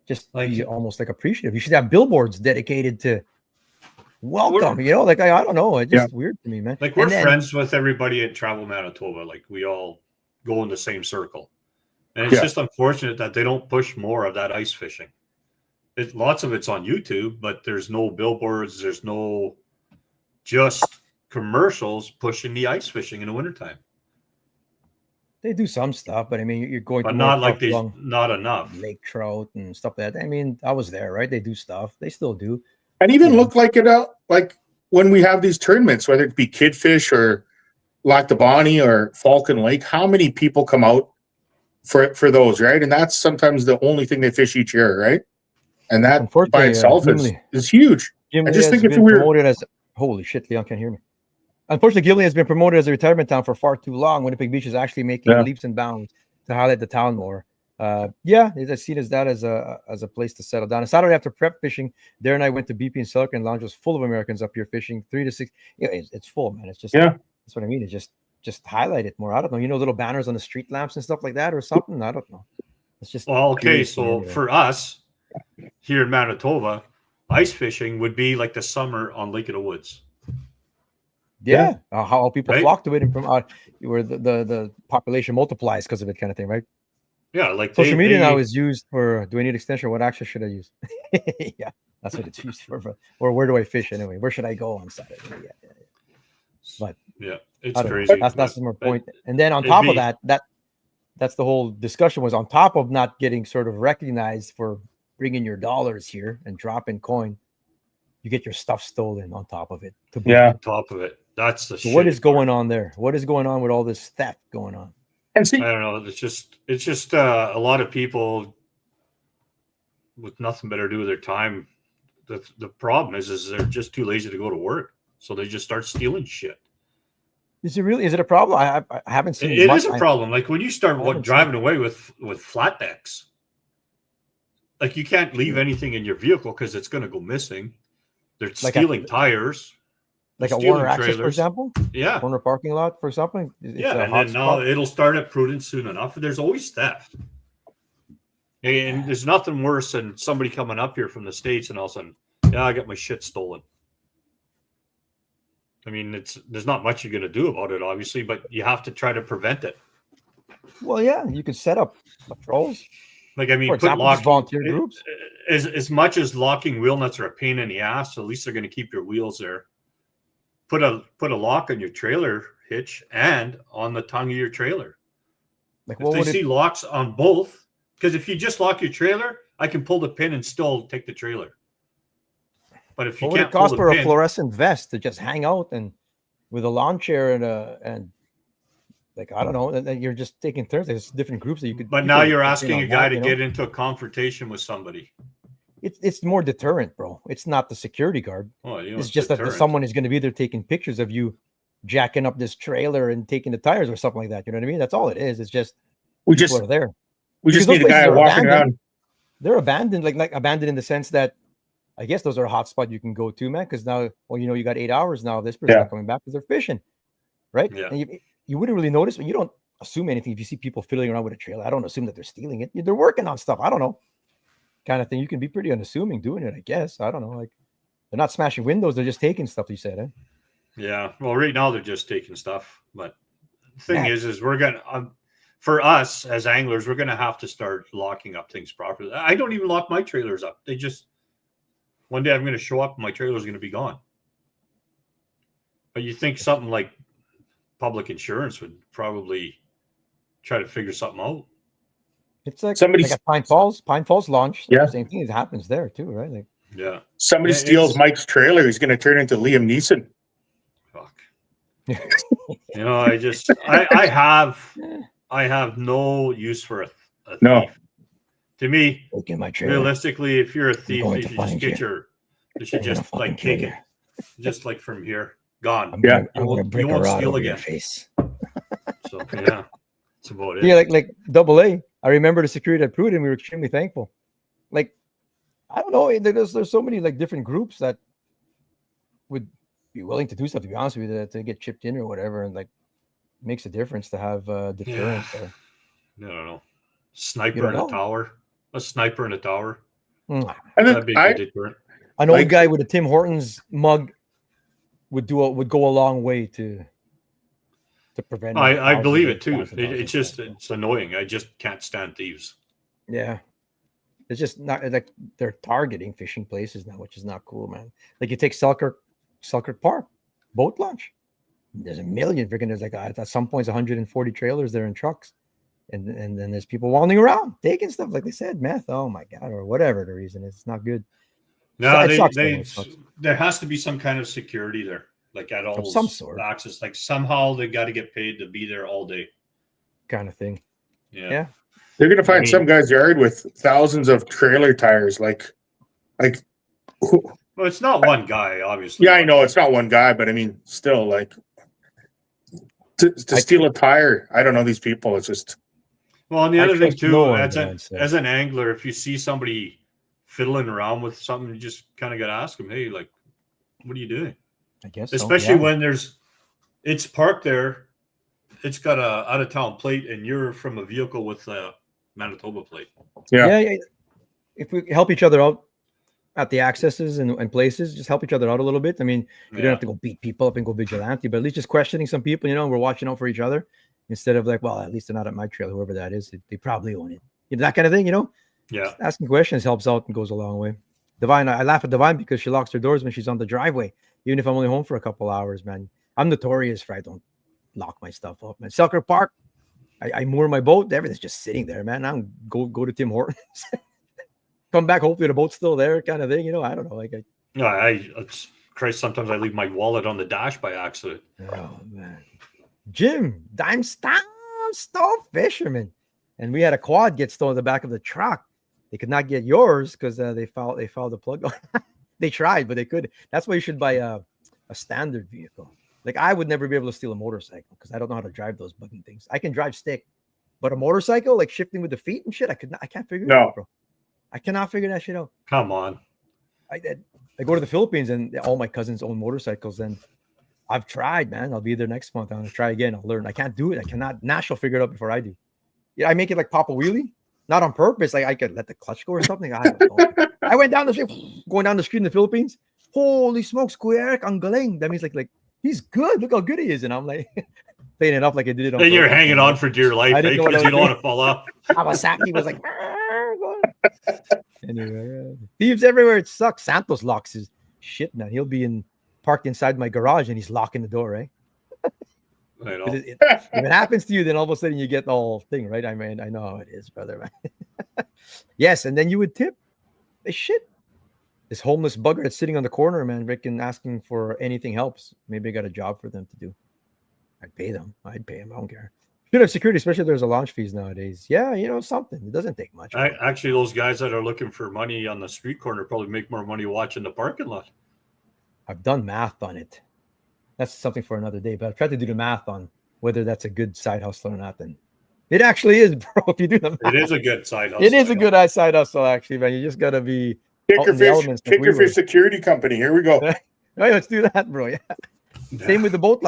just be almost like appreciative. You should have billboards dedicated to welcome, like I don't know. It's just weird to me, man. Like we're friends with everybody at Travel Manitoba. Like we all go in the same circle. And it's just unfortunate that they don't push more of that ice fishing. lots of it's on YouTube, but there's no billboards. There's no just commercials pushing the ice fishing in the wintertime. They do some stuff, but I mean, you're going But to not more like they, far-flung not enough. lake trout and stuff like that. I mean, I was there, right? They do stuff. They still do. And even Yeah. look like it like when we have these tournaments, whether it be Kidfish or Lac de Bonnie or Falcon Lake, how many people come out for those, right? And that's sometimes the only thing they fish each year, right? And that by Unfortunately, itself Gimli is huge. I just think if we were promoted as holy shit, Leon can't hear me. Unfortunately, Gimli has been promoted as a retirement town for far too long. Winnipeg Beach is actually making leaps and bounds to highlight the town more. Yeah, it's seen as that as a place to settle down. And Saturday after prep fishing, Darren and I went to BP and Silicon Lounge. It was full of Americans up here fishing 3 to 6. Yeah, it's full, man. It's just that's what I mean. It's just highlight it more. I don't know. You know, little banners on the street lamps and stuff like that or something. I don't know. It's just Well, okay. curious to me So anyway. for us here in Manitoba, ice fishing would be like the summer on Lake of the Woods. Yeah, how people Right? flock to it and from where the population multiplies because of it, kind of thing, right? Yeah, like Social media now is used for. Do I need extension? What action should I use? Yeah, that's what it's used for. Or where do I fish anyway? Where should I go on Saturday? Yeah. But yeah, it's I don't know. crazy. That's more point. And then on it'd top of be- that's the whole discussion was on top of not getting sort of recognized for bringing your dollars here and dropping coin, you get your stuff stolen on top of it. on top of it. That's the So what shitty is going on there? What is going on with all this theft going on? And see, I don't know. It's just a lot of people with nothing better to do with their time. The problem is they're just too lazy to go to work, so they just start stealing shit. Is it a problem? I haven't seen It much. is a problem. Like when you start haven't driving away with flat decks, like you can't leave anything in your vehicle because it's going to go missing. They're Like stealing tires. like They're a Warner stealing Access, for trailers. example, Yeah. Warner parking lot, for example. It's Yeah, a and hot then now spot. it'll start at Prudence soon enough. There's always theft. And there's nothing worse than somebody coming up here from the States and all of a sudden, yeah, I got my shit stolen. I mean, there's not much you're going to do about it, obviously, but you have to try to prevent it. Well, yeah, you could set up patrols. Like, I mean, For example, just volunteer groups. As much as locking wheel nuts are a pain in the ass, at least they're going to keep your wheels there. Put a lock on your trailer hitch and on the tongue of your trailer. Like, If they see locks on both, because if you just lock your trailer, I can pull the pin and still take the trailer. But if you what would can't it cost pull for the a pin, fluorescent vest to just hang out and with a lawn chair and like I don't know, and you're just taking turns. There's different groups that you could. but now you're asking a guy to get into a confrontation with somebody. It's more deterrent, bro. It's not the security guard. Oh, you know, It's just that someone is going to be there taking pictures of you jacking up this trailer and taking the tires or something like that. You know what I mean? That's all it is. It's just we people just are there. we just Because need those a guy places are walking abandoned. around. They're abandoned, like abandoned in the sense that I guess those are a hot spot you can go to, man. Because now, well, you got 8 hours now. This person's not coming back because they're fishing, right? Yeah. And you wouldn't really notice, but you don't assume anything if you see people fiddling around with a trailer. I don't assume that they're stealing it. They're working on stuff. I don't know, kind of thing. You can be pretty unassuming doing it, I guess. I don't know. Like they're not smashing windows; they're just taking stuff. You said, eh? Yeah. Well, right now they're just taking stuff. But the thing is we're gonna, for us as anglers, we're gonna have to start locking up things properly. I don't even lock my trailers up. They just one day I'm gonna show up and my trailer's gonna be gone. But you think something like public insurance would probably try to figure something out. It's like Somebody's- like at Pine Falls launch. Yeah. Same thing that happens there too, right? Like Yeah. Somebody Yeah, steals it's- Mike's trailer, he's going to turn into Liam Neeson. Fuck. You know, I have no use for a thief. No. To me, look in my trailer. realistically, if you're a thief, going you to should just find get you. you should I'm gonna just fucking like take kill it, just like from here, gone. I'm Yeah. gonna won't- break you a won't rod steal over your again. face. So yeah, that's about it. Yeah, like double A. I remember the security at Prudent. We were extremely thankful. Like, I don't know. There's so many like different groups that would be willing to do stuff. To be honest with you, to get chipped in or whatever, and like makes a difference to have deterrence there. I don't know. You Sniper don't in a know? tower. A sniper in a tower. Mm. And That'd be then a good deterrent. An old Like- guy with a Tim Hortons mug would go a long way to prevent. I thousands believe and it too. thousands and It's thousands just of stuff. it's annoying. I just can't stand thieves. Yeah. It's just not like they're targeting fishing places now, which is not cool, man. Like you take Selkirk Park, boat launch. There's a million freaking. There's like at some points 140 trailers there in trucks, and then there's people wandering around taking stuff like they said, meth. Oh my god, or whatever the reason is. It's not good. No, It sucks, though. It sucks. there has to be some kind of security there, like at all Of some sort. access. Like somehow they got to get paid to be there all day. Kind of thing. Yeah. Yeah. They're gonna find I mean- some guy's yard with thousands of trailer tires. Like, Well, it's not one guy, obviously. yeah, I know it's not one guy, but I mean, still, like, to steal a tire. I don't know these people. It's just Well, and the I other thing trust too, no one, as man, so. an angler, if you see somebody fiddling around with something, you just kind of got to ask them, hey, like, what are you doing? I guess Especially so. when it's parked there, it's got a out of town plate, and you're from a vehicle with a Manitoba plate. yeah. If we help each other out at the accesses and places, just help each other out a little bit. I mean, you don't have to go beat people up and go vigilante, but at least just questioning some people, we're watching out for each other instead of like, well, at least they're not at my trail, whoever that is. They probably own it. That kind of thing, Yeah. Just asking questions helps out and goes a long way. Divine, I laugh at Divine because she locks her doors when she's on the driveway, even if I'm only home for a couple hours, man. I'm notorious for I don't lock my stuff up, man. Selkirk Park, I moor my boat. Everything's just sitting there, man. I'm go to Tim Hortons. Come back, hopefully the boat's still there, kind of thing. I don't know. Like, It's Christ. Sometimes I leave my wallet on the dash by accident. oh man, Jim, dime stone fisherman, and we had a quad get stolen in the back of the truck. They could not get yours because they fouled the plug on. They tried, but they couldn't. That's why you should buy a standard vehicle. Like I would never be able to steal a motorcycle because I don't know how to drive those buggy things. I can drive stick, but a motorcycle, like shifting with the feet and shit, I can't figure it out, bro. I cannot figure that shit out. Come on. I go to the Philippines and all my cousins own motorcycles, and I've tried, man. I'll be there next month. I'm gonna try again. I'll learn. I can't do it. I cannot. Nash will figure it out before I do. Yeah, I make it like pop a wheelie, not on purpose. Like I could let the clutch go or something. I don't know. I went down the street, going down the street in the Philippines. Holy smokes, Kuya Eric, ang galing. That means like he's good. Look how good he is. And I'm like playing it up like I did it on And you're purpose. hanging on for dear life I didn't know what because I you was don't want to fall off. Kawasaki was like, anyway, thieves everywhere. It sucks. Santos locks his shit, man. He'll be parked inside my garage and he's locking the door, right? If it happens to you, then all of a sudden you get the whole thing, right? I mean, I know how it is, brother, man. Yes, and then you would tip. Shit. This homeless bugger that's sitting on the corner, man, Rick, and asking for anything helps. Maybe I got a job for them to do. I'd pay them. I'd pay them. I don't care. Should have security, especially if there's a launch fees nowadays. Yeah, something. It doesn't take much. Actually, those guys that are looking for money on the street corner probably make more money watching the parking lot. I've done math on it. That's something for another day, but I've tried to do the math on whether that's a good side hustle or not. Then it actually is, bro. If you do the math. It is a good side hustle. It is a good side hustle, actually, man. You just got to be Kickerfish Security Company. Here we go. Right, let's do that, bro. Yeah. Same with the boat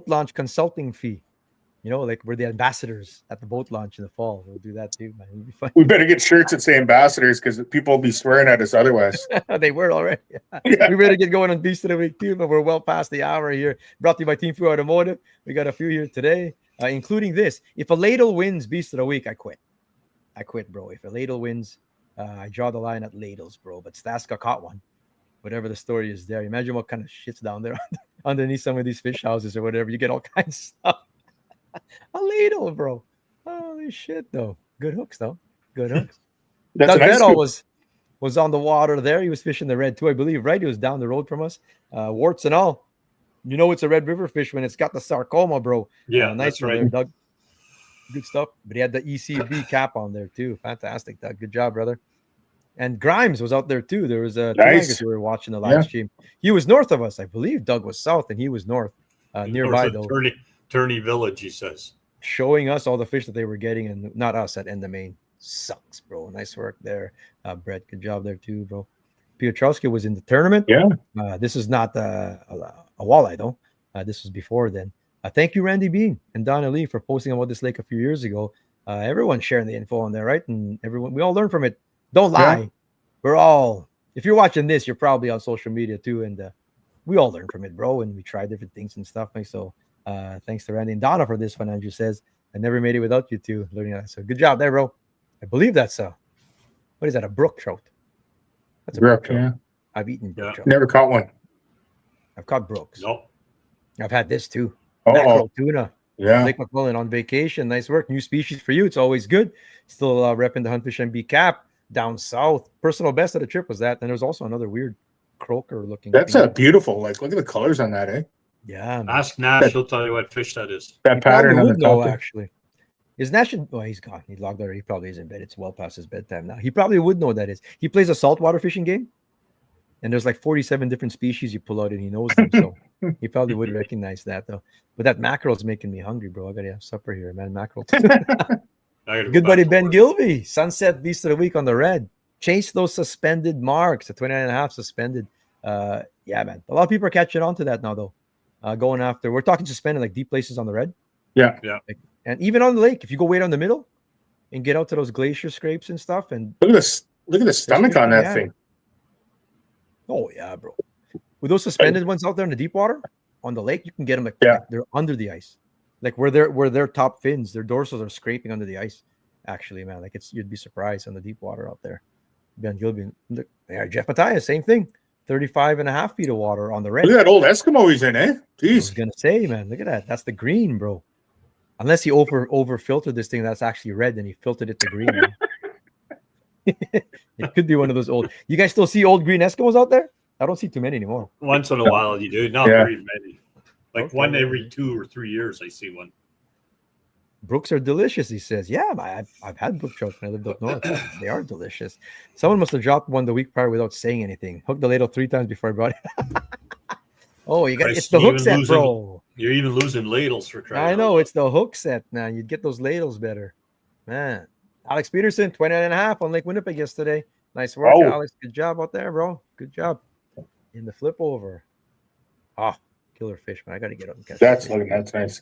launch consulting fee. Like we're the ambassadors at the boat launch in the fall. We'll do that too, man. It'll be fun. We better get shirts that say ambassadors because people will be swearing at us otherwise. They were already. Yeah. We better get going on Beast of the Week too, but we're well past the hour here. Brought to you by Team Fu Automotive. We got a few here today, including this. If a ladle wins Beast of the Week, I quit. I quit, bro. If a ladle wins, I draw the line at ladles, bro. But Staska caught one. Whatever the story is there. Imagine what kind of shit's down there underneath some of these fish houses or whatever. You get all kinds of stuff. A ladle, bro. Holy shit, though. Good hooks, though. Good hooks. That's Doug nice. Bedall was on the water there. He was fishing the red too, I believe, right? He was down the road from us. Warts and all. It's a red river fish when it's got the sarcoma, bro. Yeah, nice that's one right. there, Doug. Good stuff. But he had the ECB cap on there too. Fantastic, Doug. Good job, brother. And Grimes was out there too. There was two anglers who were watching the live stream. He was north of us. I believe Doug was south and he was north, nearby though. Turney Village, he says. Showing us all the fish that they were getting, and not us at End of Main. Sucks, bro. Nice work there, Brett. Good job there too, bro. Piotrowski was in the tournament. Yeah. This is not a walleye though. This was before then. Thank you, Randy Bean and Donna Lee, for posting about this lake a few years ago. Everyone's sharing the info on there, right? And we all learn from it. Don't lie. Yeah. We're all. If you're watching this, you're probably on social media too, and we all learn from it, bro. And we try different things and stuff. So. Thanks to Randy and Donna for this one. Andrew says, I never made it without you two learning that. So good job there, bro. I believe that's what What is that? A brook trout? That's a Brook, trout. yeah. I've eaten brook Yeah. trout. Never caught one. I've caught brooks. Nope. I've had this too. Oh, Mackerel tuna. yeah. Lake McMullen on vacation. Nice work. New species for you. It's always good. Still repping the Huntfish MB cap down south. Personal best of the trip was that. And there was also another weird croaker looking. That's thing. a beautiful. Like, look at the colors on that, eh? Yeah, man. Ask Nash. He'll tell you what fish that is. That He probably pattern on the would know, top. There. actually. Is Nash? Oh, he's gone. He logged out. He probably is in bed. It's well past his bedtime now. He probably would know what that is. He plays a saltwater fishing game, and there's like 47 different species you pull out, and he knows them. So he probably would recognize that, though. But that mackerel's making me hungry, bro. I gotta have supper here, man. Mackerel. I gotta go Good back buddy to Ben work. Gilby, Sunset Beast of the Week on the red. Chase those suspended marks, the 29.5 suspended. Yeah, man. A lot of people are catching on to that now, though. Going after, we're talking suspended like deep places on the red. Yeah. And even on the lake, if you go way down the middle and get out to those glacier scrapes and stuff, and Look at this. Look at the stomach on that yeah. thing. oh yeah, bro. With those suspended ones out there in the deep water on the lake, you can get them like, Yeah. like they're under the ice, like where their top fins, their dorsals are scraping under the ice. Actually, man, like you'd be surprised on the deep water out there. Ben Gilby, yeah, Jeff Matthias, same thing. 35.5 feet of water on the red. Look at that old Eskimo he's in, eh? I was Jeez. gonna say, man, look at that. That's the green, bro. Unless he over filtered this thing that's actually red and he filtered it to green. It could be one of those old. You guys still see old green Eskimos out there? I don't see too many anymore. Once in a while, you do. Not Yeah. very many. Like Okay. one every 2 or 3 years, I see one. Brooks are delicious, he says. Yeah, I've had brook trout when I lived up north. They are delicious. Someone must have dropped one the week prior without saying anything. Hooked the ladle 3 times before I brought it. Oh, you got Christ, it's the you hook even set, losing- bro. You're even losing ladles for crying I out know loud. it's the hook set, man. You'd get those ladles better. Man. Alex Peterson, 29.5 on Lake Winnipeg yesterday. Nice work, Oh. Alex. Good job out there, bro. Good job. In the flip over. Ah, killer fish, man. I gotta get up and catch That's that. looking. That's nice.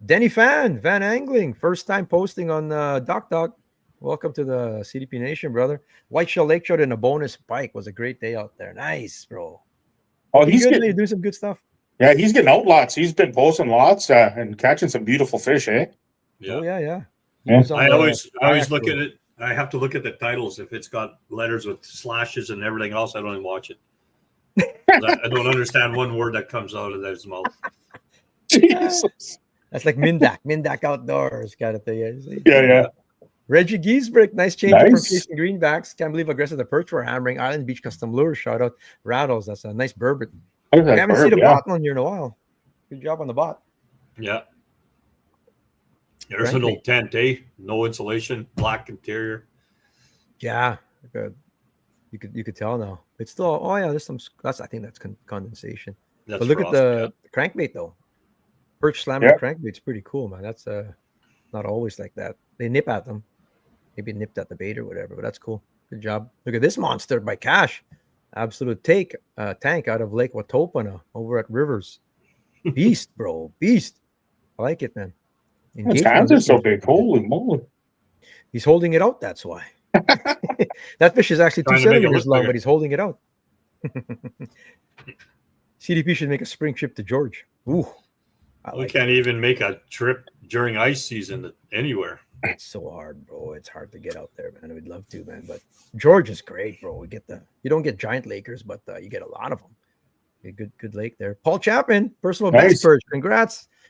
Denny Van Angling. First time posting on Doc. Welcome to the CDP Nation, brother. Whiteshell Lake Trout and a bonus pike was a great day out there. Nice, bro. Oh, You he's good, man? getting. You're doing some good stuff. Yeah, he's getting out lots. He's been posting lots and catching some beautiful fish, eh? Yeah. Oh, yeah. He Yeah. was on I the always kayak look crew. at it. I have to look at the titles. If it's got letters with slashes and everything else, I don't even watch it. 'Cause I don't understand one word that comes out of his mouth. Jesus. That's like Mindak Outdoors kind of thing. Yeah. Reggie Giesbrick, nice change from Nice. chasing greenbacks. Can't believe aggressive the perch were hammering. Island Beach Custom Lures. Shout out Rattles. That's a nice bourbon. Look at I that haven't bird, seen a yeah. bot on here in a while. Good job on the bot. Yeah. There's Frankly. an old tent, eh? No insulation, black interior. Yeah, good. You could tell now. It's still. Oh yeah, there's some. I think that's condensation. That's But look at frost, the crankbait though. Perch slamming Yeah. crankbait's pretty cool, man. That's not always like that. They nip at them. Maybe nipped at the bait or whatever, but that's cool. Good job. Look at this monster by Cash. Absolute tank out of Lake Watopana over at Rivers. Beast, bro. Beast. I like it, man. His Engagement on hands are this so one's big. pretty good. Holy moly. He's holding it out, that's why. That fish is actually 2 Trying to make it centimeters look long, bigger. but he's holding it out. CDP should make a spring trip to George. Ooh. I We like can't even make a trip during ice season anywhere. It's so hard, bro. It's hard to get out there, man. We'd love to, man. But George is great, bro. You don't get giant lakers, but you get a lot of them. A good lake there. Paul Chapman, personal Nice. best perch.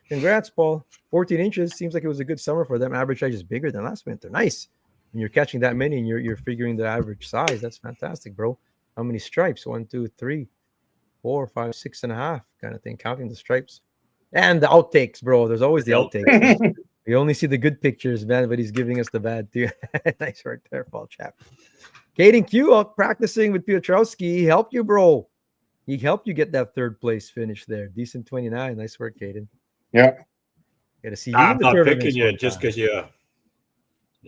Congrats, Paul. 14 inches. Seems like it was a good summer for them. Average size is bigger than last winter. Nice. When you're catching that many and you're figuring the average size, that's fantastic, bro. How many stripes? 1, 2, 3, 4, 5, 6.5 kind of thing. Counting the stripes. And the outtakes, bro. There's always the outtakes. We only see the good pictures, man, but he's giving us the bad too. Nice work there, Paul Chapman. Caden Q out practicing with Piotrowski. He helped you, bro. He helped you get that 3rd place finish there. Decent 29. Nice work, Caden. Yeah. Got to see you I'm in the not tournament picking you just because you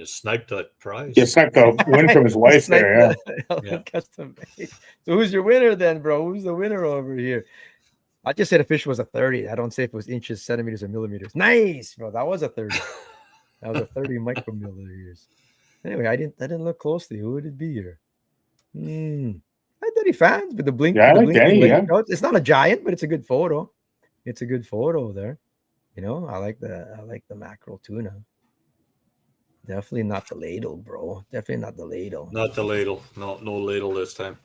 sniped that prize. Just like the win from his wife there, yeah. Yeah. Custom made. So who's your winner then, bro? Who's the winner over here? I just said a fish was a 30. I don't say if it was inches, centimeters, or millimeters. Nice, bro. That was a 30. That was a 30 micromillimeters. Anyway, I didn't look closely. Who would it be here? Hi, Denny fans with the blink. Yeah, I the like blinking Denny, lake yeah. trout. It's not a giant, but it's a good photo. It's a good photo there. You know, I like the mackerel tuna. Definitely not the ladle, bro. Definitely not the ladle. Not the ladle. No ladle this time.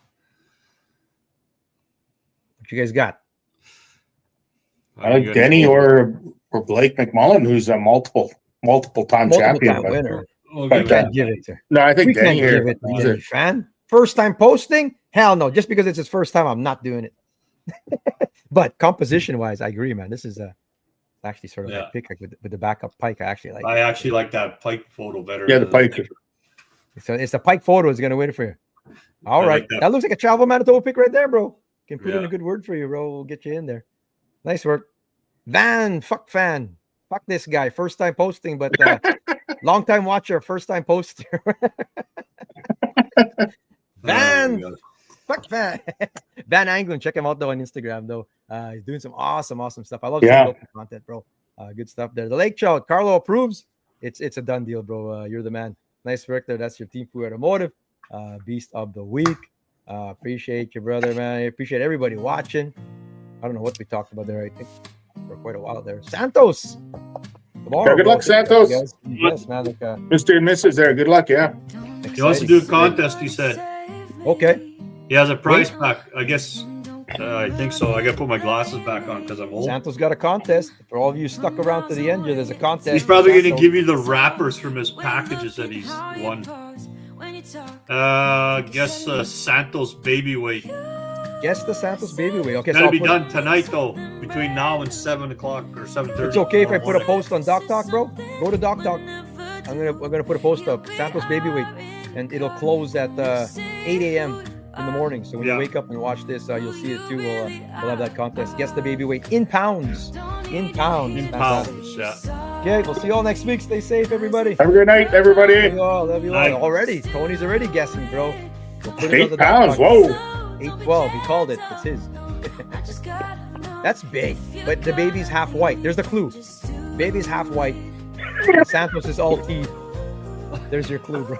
What you guys got? I like Denny or Blake McMullen, who's a multiple time champion. Multiple-time winner. We'll We give can't it. give it to. No, I think We can't Denny here. give it to He's Denny a- fan. First time posting? Hell no. Just because it's his first time, I'm not doing it. But composition-wise, I agree, man. This is actually sort of Yeah. a pick with the backup Pike. I actually like. I actually like that Pike photo better. Yeah, the than Pike. So it's the Pike photo is going to win for you. All I right, like that. that looks like a travel Manitoba pick right there, bro. Can put in Yeah. a good word for you, bro. We'll get you in there. Nice work, Van. Fuck fan. Fuck this guy. First time posting, but long time watcher. First time poster. Van. Oh, Fuck Van. Van Anglin. Check him out though on Instagram though. He's doing some awesome stuff. I love Yeah. seeing local content, bro. Good stuff there. The Lake Trout. Carlo approves. It's a done deal, bro. You're the man. Nice work there. That's your Team Food Automotive Beast of the Week. Appreciate you, brother, man. I appreciate everybody watching. I don't know what we talked about there. I think for quite a while there. Santos. Tomorrow, Yeah, good bro. luck, Santos. Guys. Yes, man. Like, Mr. and Mrs. there. Good luck, yeah. He wants to do a contest, he said. Okay. He has a prize pack. I guess. I think so. I got to put my glasses back on because I'm old. Santos got a contest. For all of you stuck around to the end here, there's a contest. He's probably going to Santos. give you the wrappers from his packages that he's won. Guess Santos baby weight. Guess the Santos baby weight. Okay, Gotta I'll be put- done tonight though, between now and 7 o'clock or 7:30. It's okay if I put a tomorrow post on Doc Talk, bro. Go to Doc Talk. I'm gonna put a post up Santos baby weight, and it'll close at 8 a.m. in the morning. So when you Yeah. wake up and watch this, you'll see it too. We'll have that contest. Guess the baby weight in pounds. In pounds. In Fantastic. pounds, yeah. Okay, we'll see you all next week. Stay safe, everybody. Have a good night, everybody. Love you all. Love you all. Night. Already, Tony's already guessing, bro. We'll put it on 8 the Doc pounds. Talk. Whoa. 812. He called it. It's his. That's big. But the baby's half white. There's the clue. Baby's half white. Santos is all teeth. There's your clue, bro.